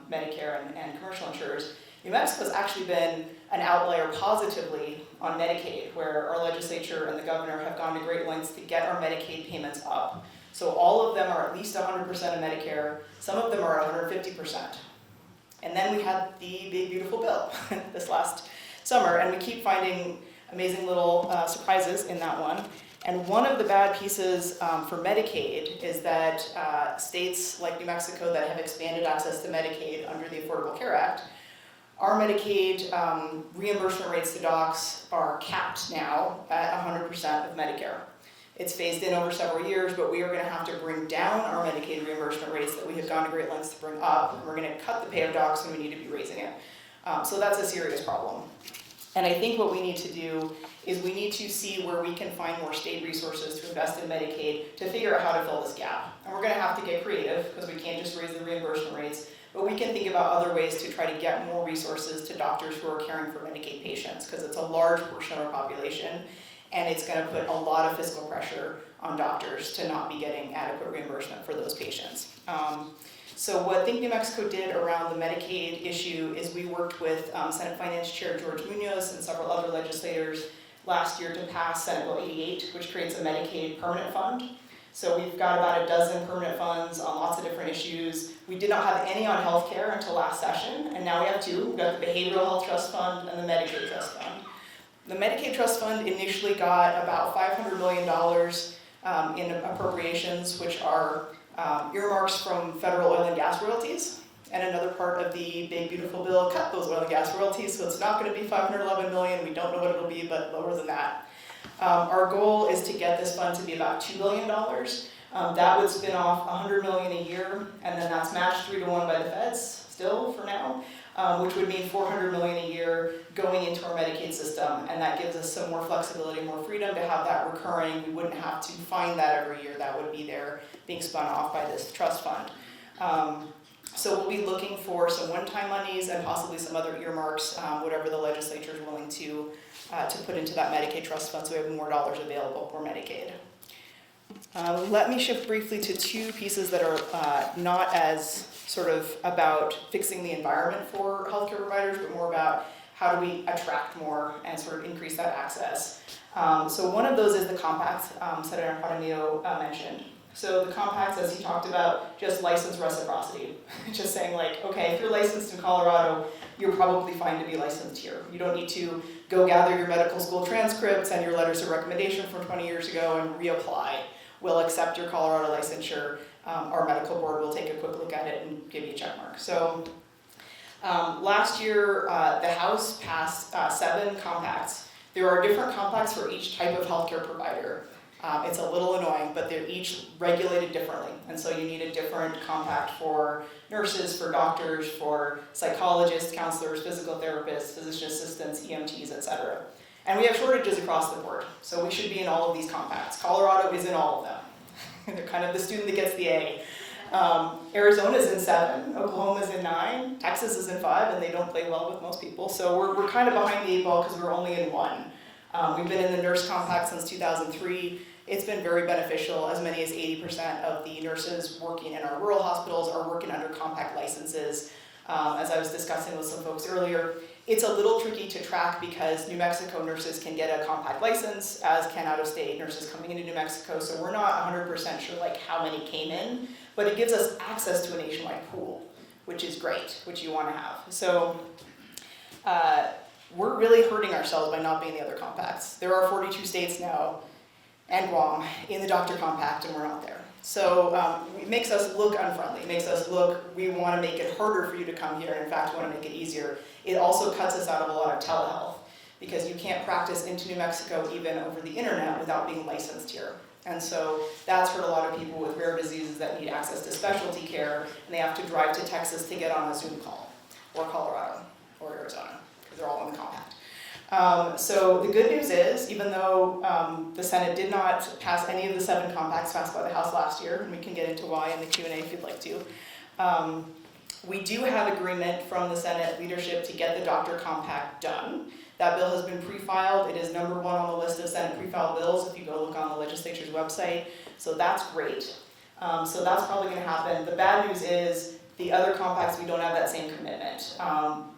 Medicare and commercial insurers. New Mexico's actually been an outlier positively on Medicaid, where our legislature and the governor have gone to great lengths to get our Medicaid payments up. So all of them are at least 100% of Medicare, some of them are 150%. And then we had the big beautiful bill this last summer, and we keep finding amazing little surprises in that one. And one of the bad pieces for Medicaid is that states like New Mexico that have expanded access to Medicaid under the Affordable Care Act, our Medicaid reimbursement rates to docs are capped now at 100% of Medicare. It's phased in over several years, but we are going to have to bring down our Medicaid reimbursement rates that we have gone to great lengths to bring up, and we're going to cut the pay of docs when we need to be raising it. So that's a serious problem. And I think what we need to do is we need to see where we can find more state resources to invest in Medicaid to figure out how to fill this gap. And we're going to have to get creative because we can't just raise the reimbursement rates, but we can think about other ways to try to get more resources to doctors who are caring for Medicaid patients, because it's a large portion of our population. And it's going to put a lot of fiscal pressure on doctors to not be getting adequate reimbursement for those patients. So what Think New Mexico did around the Medicaid issue is we worked with Senate Finance Chair George Munoz and several other legislators last year to pass Senate Bill 88, which creates a Medicaid permanent fund. So we've got about a dozen permanent funds on lots of different issues. We did not have any on healthcare until last session, and now we have two. We've got the Behavioral Health Trust Fund and the Medicaid Trust Fund. The Medicaid Trust Fund initially got about $500 million in appropriations, which are earmarks from federal oil and gas royalties. And another part of the big beautiful bill cut those oil and gas royalties, so it's not going to be $511 million. We don't know what it'll be, but lower than that. Our goal is to get this fund to be about $2 billion. That would spin off $100 million a year, and then that's matched 3-to-1 by the feds still for now. Which would mean $400 million a year going into our Medicaid system, and that gives us some more flexibility, more freedom to have that recurring. We wouldn't have to find that every year. That would be there being spun off by this trust fund. So we'll be looking for some one-time monies and possibly some other earmarks, whatever the legislature is willing to put into that Medicaid trust fund, so we have more dollars available for Medicaid. Let me shift briefly to two pieces that are not as sort of about fixing the environment for healthcare providers, but more about how do we attract more and sort of increase that access. So one of those is the compacts Senator Jaramillo mentioned. So the compacts, as he talked about, just license reciprocity. Just saying like, okay, if you're licensed in Colorado, you're probably fine to be licensed here. You don't need to go gather your medical school transcripts and your letters of recommendation from 20 years ago and reapply. We'll accept your Colorado licensure. Our medical board will take a quick look at it and give you a check mark. So last year, the House passed 7 compacts. There are different compacts for each type of healthcare provider. It's a little annoying, but they're each regulated differently. And so you need a different compact for nurses, for doctors, for psychologists, counselors, physical therapists, physician assistants, EMTs, et cetera. And we have shortages across the board. So we should be in all of these compacts. Colorado is in all of them. They're kind of the student that gets the A. Arizona's in 7, Oklahoma's in 9, Texas is in 5, and they don't play well with most people. So we're kind of behind the 8 ball because we're only in 1. We've been in the nurse compact since 2003. It's been very beneficial. As many as 80% of the nurses working in our rural hospitals are working under compact licenses. As I was discussing with some folks earlier, it's a little tricky to track because New Mexico nurses can get a compact license, as can out-of-state nurses coming into New Mexico. So we're not 100% sure like how many came in, but it gives us access to a nationwide pool, which is great, which you want to have. So we're really hurting ourselves by not being in the other compacts. There are 42 states now, and Guam, in the doctor compact, and we're not there. So it makes us look unfriendly. It makes us look, we want to make it harder for you to come here, and in fact, we want to make it easier. It also cuts us out of a lot of telehealth, because you can't practice into New Mexico even over the internet without being licensed here. And so that's hurt a lot of people with rare diseases that need access to specialty care, and they have to drive to Texas to get on a Zoom call, or Colorado, or Arizona, because they're all in the compact. So the good news is, even though the Senate did not pass any of the 7 compacts passed by the House last year, and we can get into why in the Q&A if you'd like to, we do have agreement from the Senate leadership to get the doctor compact done. That bill has been pre-filed. It is number 1 on the list of Senate pre-filed bills if you go look on the legislature's website. So that's great. So that's probably going to happen. The bad news is the other compacts, we don't have that same commitment.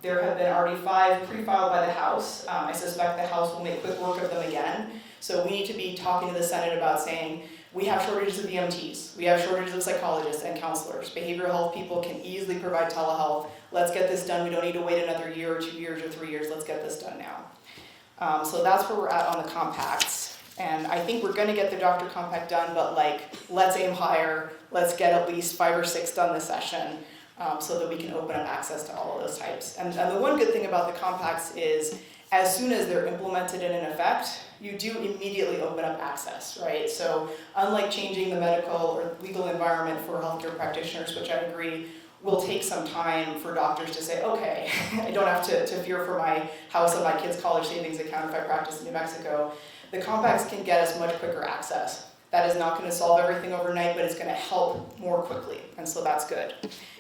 There have been already 5 pre-filed by the House. I suspect the House will make quick work of them again. So we need to be talking to the Senate about saying, we have shortages of EMTs, we have shortages of psychologists and counselors. Behavioral health people can easily provide telehealth. Let's get this done. We don't need to wait another year or 2 years or 3 years. Let's get this done now. So that's where we're at on the compacts. And I think we're going to get the doctor compact done, but like, let's aim higher. Let's get at least 5 or 6 done this session so that we can open up access to all of those types. And the one good thing about the compacts is, as soon as they're implemented and in effect, you do immediately open up access, right? So unlike changing the medical or legal environment for healthcare practitioners, which I agree will take some time for doctors to say, okay, I don't have to fear for my house and my kids' college savings account if I practice in New Mexico. The compacts can get us much quicker access. That is not going to solve everything overnight, but it's going to help more quickly, and so that's good.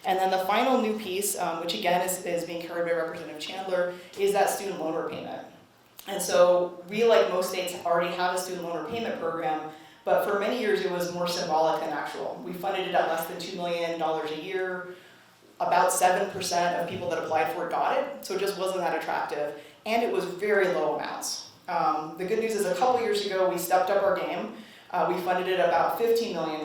And then the final new piece, which again is being carried by Representative Chandler, is that student loan repayment. And so we, like most states, already have a student loan repayment program, but for many years it was more symbolic than actual. We funded it at less than $2 million a year. About 7% of people that applied for it got it, so it just wasn't that attractive, and it was very low amounts. The good news is a couple years ago we stepped up our game. We funded it about $15 million,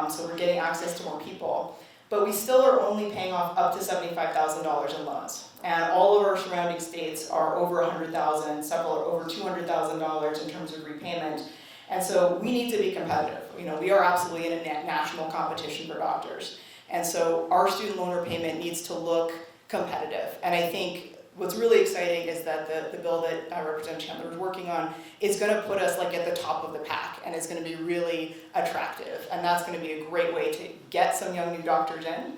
so we're getting access to more people. But we still are only paying off up to $75,000 in loans. And all of our surrounding states are over $100,000, several are over $200,000 in terms of repayment. And so we need to be competitive. You know, we are absolutely in a national competition for doctors. And so our student loan repayment needs to look competitive. And I think what's really exciting is that the bill that Representative Chandler is working on is going to put us like at the top of the pack, and it's going to be really attractive. And that's going to be a great way to get some young new doctors in.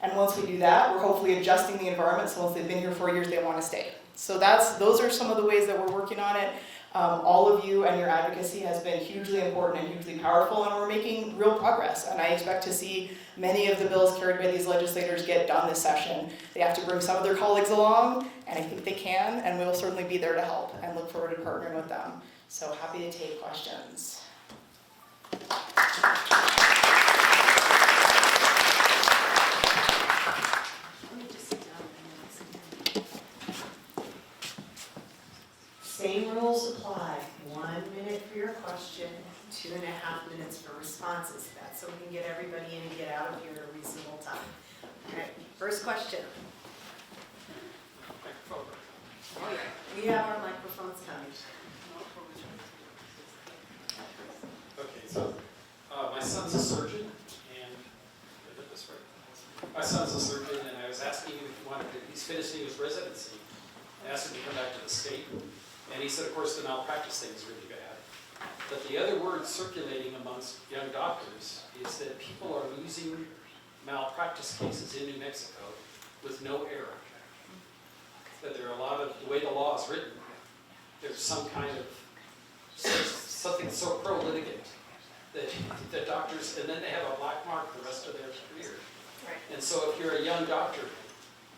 And once we do that, we're hopefully adjusting the environment, so once they've been here 4 years, they want to stay. So those are some of the ways that we're working on it. All of you and your advocacy has been hugely important and hugely powerful, and we're making real progress. And I expect to see many of the bills carried by these legislators get done this session. They have to bring some of their colleagues along, and I think they can, and we'll certainly be there to help and look forward to partnering with them. So happy to take questions. Same rules apply. 1 minute for your question, 2.5 minutes for responses. That's so we can get everybody in and get out of here at a reasonable time. All right, first question. Oh yeah, we have our microphones coming. Okay, so my son's a surgeon, and my son's a surgeon, and I was asking him if he wanted to, he's finishing his residency. I asked him to come back to the state, and he said, of course, the malpractice thing is really bad. But the other word circulating amongst young doctors is that people are losing malpractice cases in New Mexico with no error. That there are a lot of, the way the law is written, there's some kind of, something so pro-litigant that the doctors, and then they have a black mark the rest of their career. Right. And so if you're a young doctor,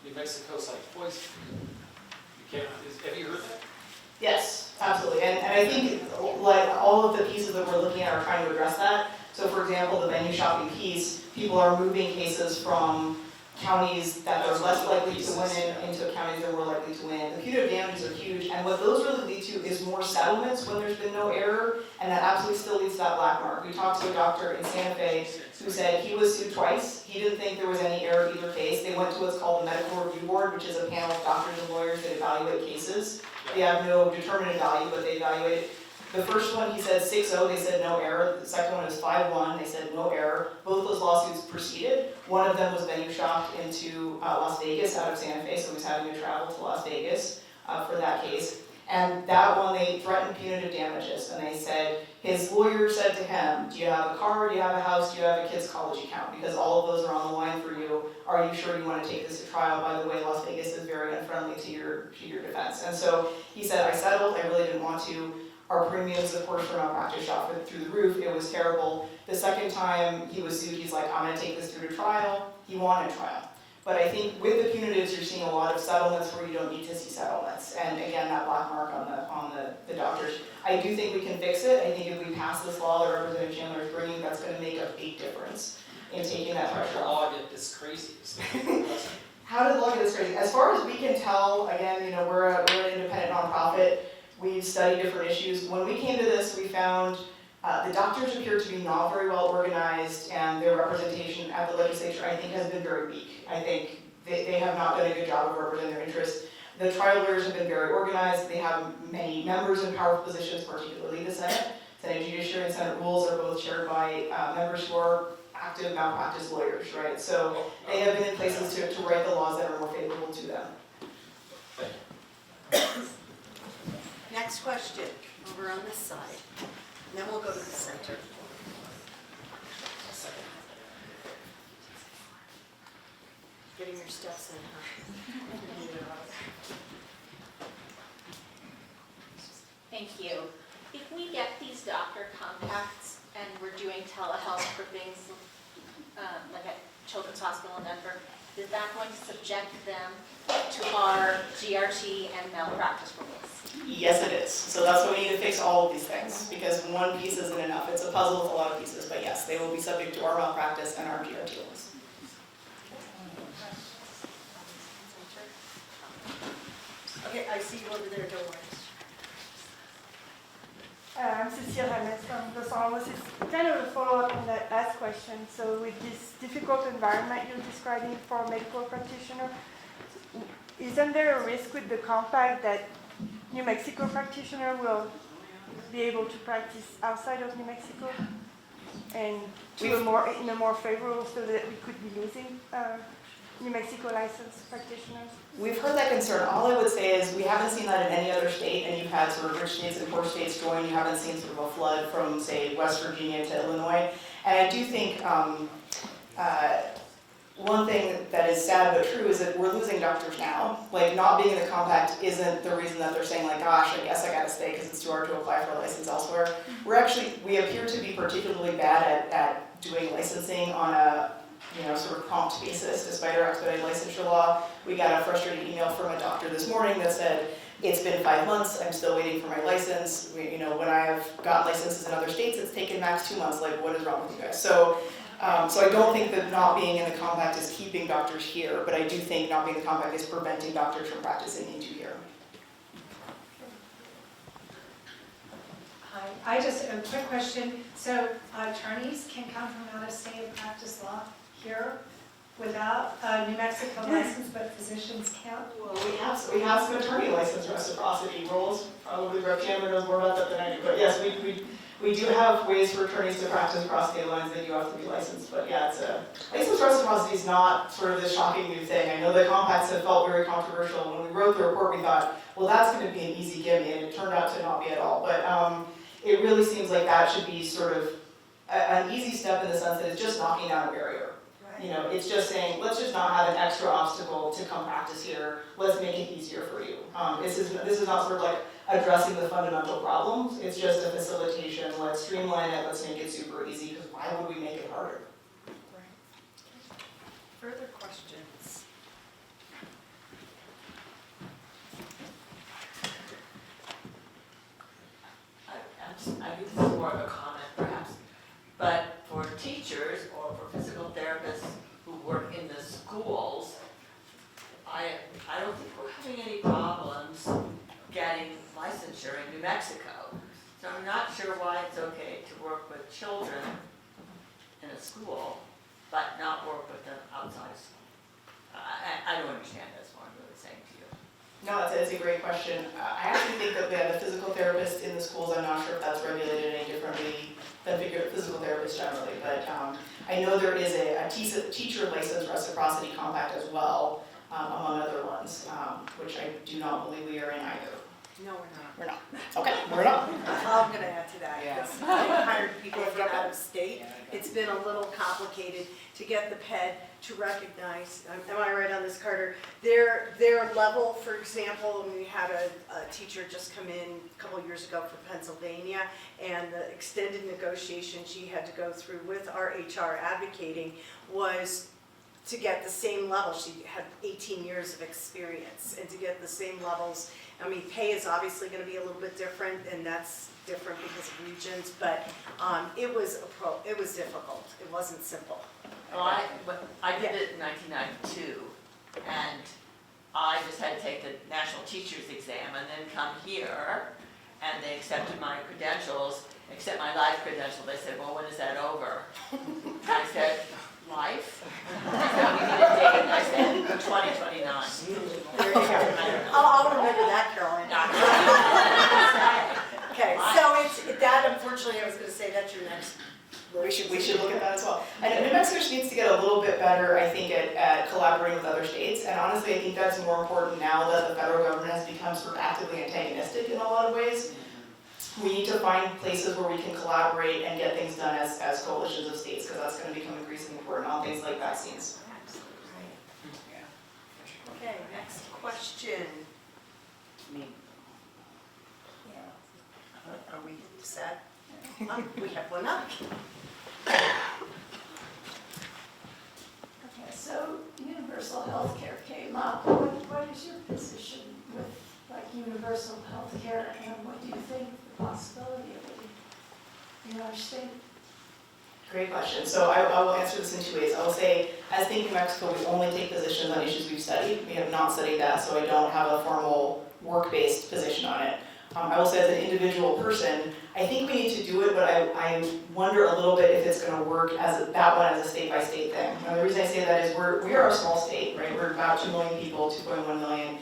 New Mexico's like poison. You can't, have you heard that? Yes, absolutely. And I think like all of the pieces that we're looking at are trying to address that. So for example, the venue shopping piece, people are moving cases from counties that they're less likely to win in into counties they're more likely to win. The punitive damages are huge, and what those really lead to is more settlements when there's been no error, and that absolutely still leads to that black mark. We talked to a doctor in Santa Fe who said he was sued twice. He didn't think there was any error in either case. They went to what's called the Medical Review Board, which is a panel of doctors and lawyers that evaluate cases. They have no determinative value, but they evaluate it. The first one, he said 6-0, they said no error. The second one was 5-1, they said no error. Both those lawsuits proceeded. One of them was venue shopped into Las Vegas out of Santa Fe, so he was having to travel to Las Vegas for that case. And that one, they threatened punitive damages, and they said, his lawyer said to him, do you have a car, do you have a house, do you have a kid's college account? Because all of those are on the line for you. Are you sure you want to take this to trial? By the way, Las Vegas is very unfriendly to your defense. And so he said, I settled, I really didn't want to. Our premiums, of course, for malpractice shot through the roof. It was terrible. The second time he was sued, he's like, I'm gonna take this through to trial. He wanted trial. But I think with the punitives, you're seeing a lot of settlements where you don't need to see settlements. And again, that black mark on the doctors. I do think we can fix it. I think if we pass this law that Representative Chandler is bringing, that's gonna make a big difference in taking that How did pressure the off. law get this crazy? How did the law get this crazy? As far as we can tell, again, we're an independent nonprofit. We've studied different issues. When we came to this, we found the doctors appear to be not very well organized, and their representation at the legislature, I think, has been very weak. I think they have not done a good job of representing their interests. The trial lawyers have been very organized. They have many members in powerful positions, particularly the Senate. Senate Judiciary and Senate Rules are both chaired by members who are active malpractice lawyers, right? So they have been in places to write the laws that are more favorable to them. Next question, over on this side. And then we'll go to the center. Getting your steps in, huh? Thank you. If we get these doctor contacts and we're doing telehealth for things like at Children's Hospital in Denver, is that going to subject them to our GRT and malpractice rules? Yes, it is. So that's why we need to fix all of these things, because one piece isn't enough. It's a puzzle with a lot of pieces, but yes, they will be subject to our malpractice and our GRT rules. Okay, I see you over there, don't worry. I'm Cecile James from Los Alamos. It's kind of a follow-up on that last question. So with this difficult environment you're describing for a medical practitioner, isn't there a risk with the compact that New Mexico practitioner will be able to practice outside of New Mexico and in a more favorable, so that we could be losing New Mexico licensed practitioners? We've heard that concern. All I would say is we haven't seen that in any other state, and you've had sort of rich states and poor states join. You haven't seen sort of a flood from, say, West Virginia to Illinois. And I do think one thing that is sad but true is that we're losing doctors now. Like, not being in the compact isn't the reason that they're saying, like, gosh, I guess I gotta stay because it's too hard to apply for a license elsewhere. We appear to be particularly bad at doing licensing on a sort of prompt basis, despite our expedited licensure law. We got a frustrated email from a doctor this morning that said, it's been 5 months, I'm still waiting for my license. When I have gotten licenses in other states, it's taken max 2 months. Like, what is wrong with you guys? So I don't think that not being in the compact is keeping doctors here, but I do think not being in the compact is preventing doctors from practicing into here. Hi, I just a quick question. So attorneys can come from out of state and practice law here without a New Mexico license, but physicians can't? Well, we have some attorney license reciprocity rules. Probably Rep. Chandler knows more about that than I do. But yes, we do have ways for attorneys to practice across state lines. They do have to be licensed. But yeah, license reciprocity is not sort of this shocking new thing. I know the compacts have felt very controversial. When we wrote the report, we thought, well, that's going to be an easy gimme, and it turned out to not be at all. But it really seems like that should be sort of an easy step in the sense that it's just knocking down a barrier. You know, it's just saying, let's just not have an extra obstacle to come practice here. Let's make it easier for you. This is not sort of like addressing the fundamental problems. It's just a facilitation. Let's streamline it. Let's make it super easy. Because why would we make it harder? Further questions? I think this is more of a comment perhaps, but for teachers or for physical therapists who work in the schools, I don't think we're having any problems getting licensure in New Mexico. So I'm not sure why it's okay to work with children in a school, but not work with them outside of school. I don't understand this one, I'm really saying to you. No, it's a great question. I actually think that the physical therapists in the schools, I'm not sure if that's regulated any differently than physical therapists generally, but I know there is a teacher license reciprocity compact as well, among other ones, which I do not believe we are in either. No, we're not. We're not. Okay, we're not. I'm gonna add to that, because I've hired people from out of state. It's been a little complicated to get the PED to recognize, am I right on this, Carter? Their level, for example, when we had a teacher just come in a couple years ago from Pennsylvania, and the extended negotiation she had to go through with our HR advocating was to get the same level. She had 18 years of experience, and to get the same levels, I mean, pay is obviously going to be a little bit different, and that's different because of regions, but it was difficult. It wasn't simple. Well, I did it in 1992, and I just had to take the national teacher's exam and then come here, and they accepted my credentials, except my life credential. They said, well, when is that over? And I said, life? So we need a date, and I said, 2029. There you go. I'll remember that, Caroline. Okay, so it's that. Unfortunately, I was going to say that's your next. We should look at that as well. I know New Mexico just needs to get a little bit better, I think, at collaborating with other states. And honestly, I think that's more important now that the federal government has become sort of actively antagonistic in a lot of ways. We need to find places where we can collaborate and get things done as coalitions of states, because that's going to become increasingly important on things like vaccines. Okay, next question. Are we set? We have one up. Okay, so universal health care came up. What is your position with like universal health care, and what do you think the possibility of it in our state? Great question. So I will answer this in two ways. I will say, as Think New Mexico, we only take positions on issues we've studied. We have not studied that, so I don't have a formal work-based position on it. I will say as an individual person, I think we need to do it, but I wonder a little bit if it's going to work as that one as a state-by-state thing. And the reason I say that is we are a small state, right? We're about 2 million people, 2.1 million.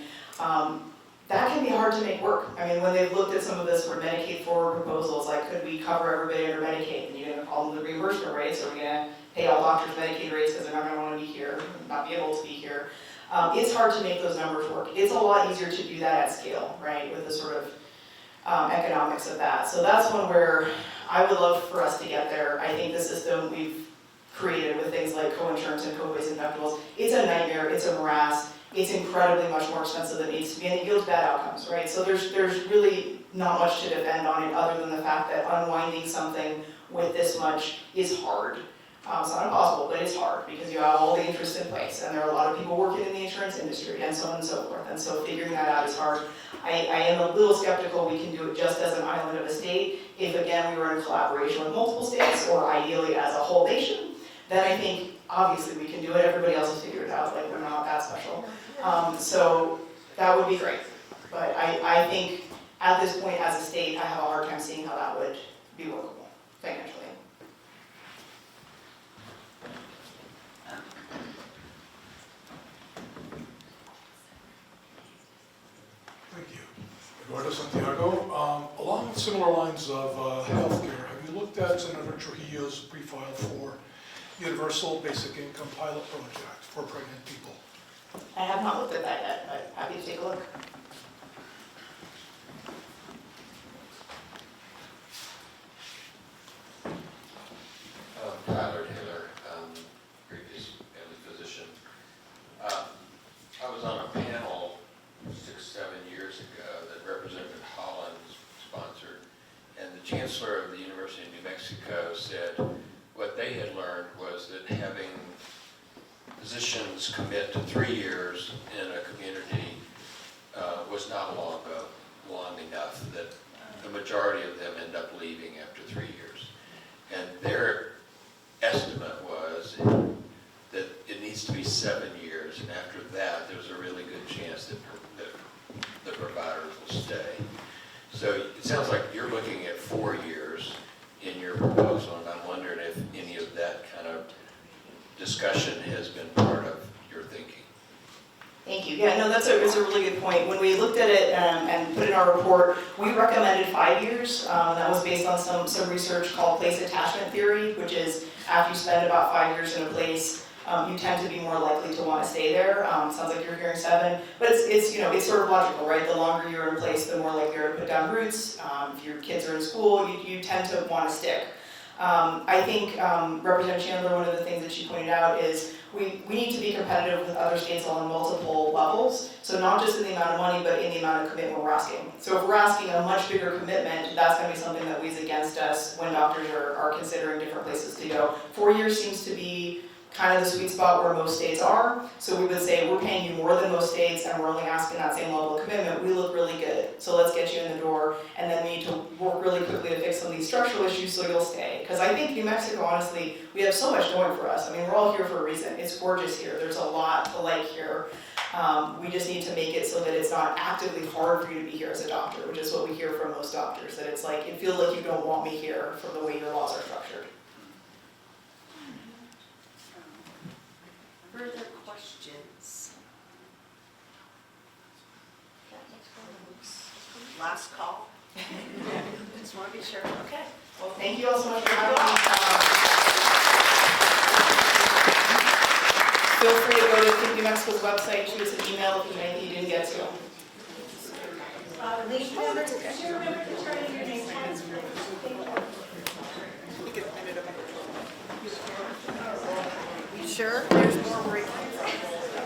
That can be hard to make work. I mean, when they've looked at some of this for Medicaid forward proposals, like could we cover everybody under Medicaid? And you're going to call them the reimbursement rates, so we're going to pay all doctors Medicaid rates because they're not going to want to be here, not be able to be here. It's hard to make those numbers work. It's a lot easier to do that at scale, right, with the sort of economics of that. So that's one where I would love for us to get there. I think the system we've created with things like co-insurance and co-pays and deductibles, it's a nightmare, it's a morass, it's incredibly much more expensive than it needs to be, and it yields bad outcomes, right? So there's really not much to defend on it other than the fact that unwinding something with this much is hard. It's not impossible, but it's hard because you have all the interests in place, and there are a lot of people working in the insurance industry, and so on and so forth, and so figuring that out is hard. I am a little skeptical we can do it just as an island of a state. If, again, we were in collaboration with multiple states, or ideally as a whole nation, then I think, obviously, we can do it. Everybody else has figured it out, like, we're not that special. So that would be great. But I think, at this point, as a state, I have a hard time seeing how that would be workable financially. Thank you. Eduardo Santiago. Along similar lines of healthcare, have you looked at Senator Trujillo's pre-file for Universal Basic Income Pilot Project for pregnant people? I have not looked at that yet, but happy to take a look. chancellor of the University of New Mexico said what they had learned was that having physicians commit to 3 years in a community was not long enough, that the majority of them end up leaving after 3 years. And their estimate was that it needs to be 7 years, and after that, there's a really good chance that the providers will stay. So it sounds like you're looking at 4 years in your proposal, and I'm wondering if any of that kind of discussion has been part of your thinking. Thank you. Yeah, no, it's a really good point. When we looked at it and put it in our report, we recommended 5 years. That was based on some research called place attachment theory, which is after you spend about 5 years in a place, you tend to be more likely to want to stay there. Sounds like you're hearing 7, but it's sort of logical, right? The longer you're in place, the more likely you're to put down roots. If your kids are in school, you tend to want to stick. I think Representative Chandler, one of the things that she pointed out is we need to be competitive with other states on multiple levels. So not just in the amount of money, but in the amount of commitment we're asking. So if we're asking a much bigger commitment, that's going to be something that weighs against us when doctors are considering different places to go. 4 years seems to be kind of the sweet spot where most states are. So we would say we're paying you more than most states and we're only asking that same level of commitment. We look really good. So let's get you in the door, and then we need to work really quickly to fix some of these structural issues so you'll stay. Because I think New Mexico, honestly, we have so much going for us. I mean, we're all here for a reason. It's gorgeous here. There's a lot to like here. We just need to make it so that it's not actively hard for you to be here as a doctor, which is what we hear from most doctors, that it's like, it feels like you don't want me here from the way your laws are structured. Further questions? Last call? Just want to be sure. Okay. Well, thank you all so much for having me. Feel free to go to Think New Mexico's website, shoot us an email if there's anything you didn't get to. Lead members, could you remember to turn in your name tags? You sure? There's more break.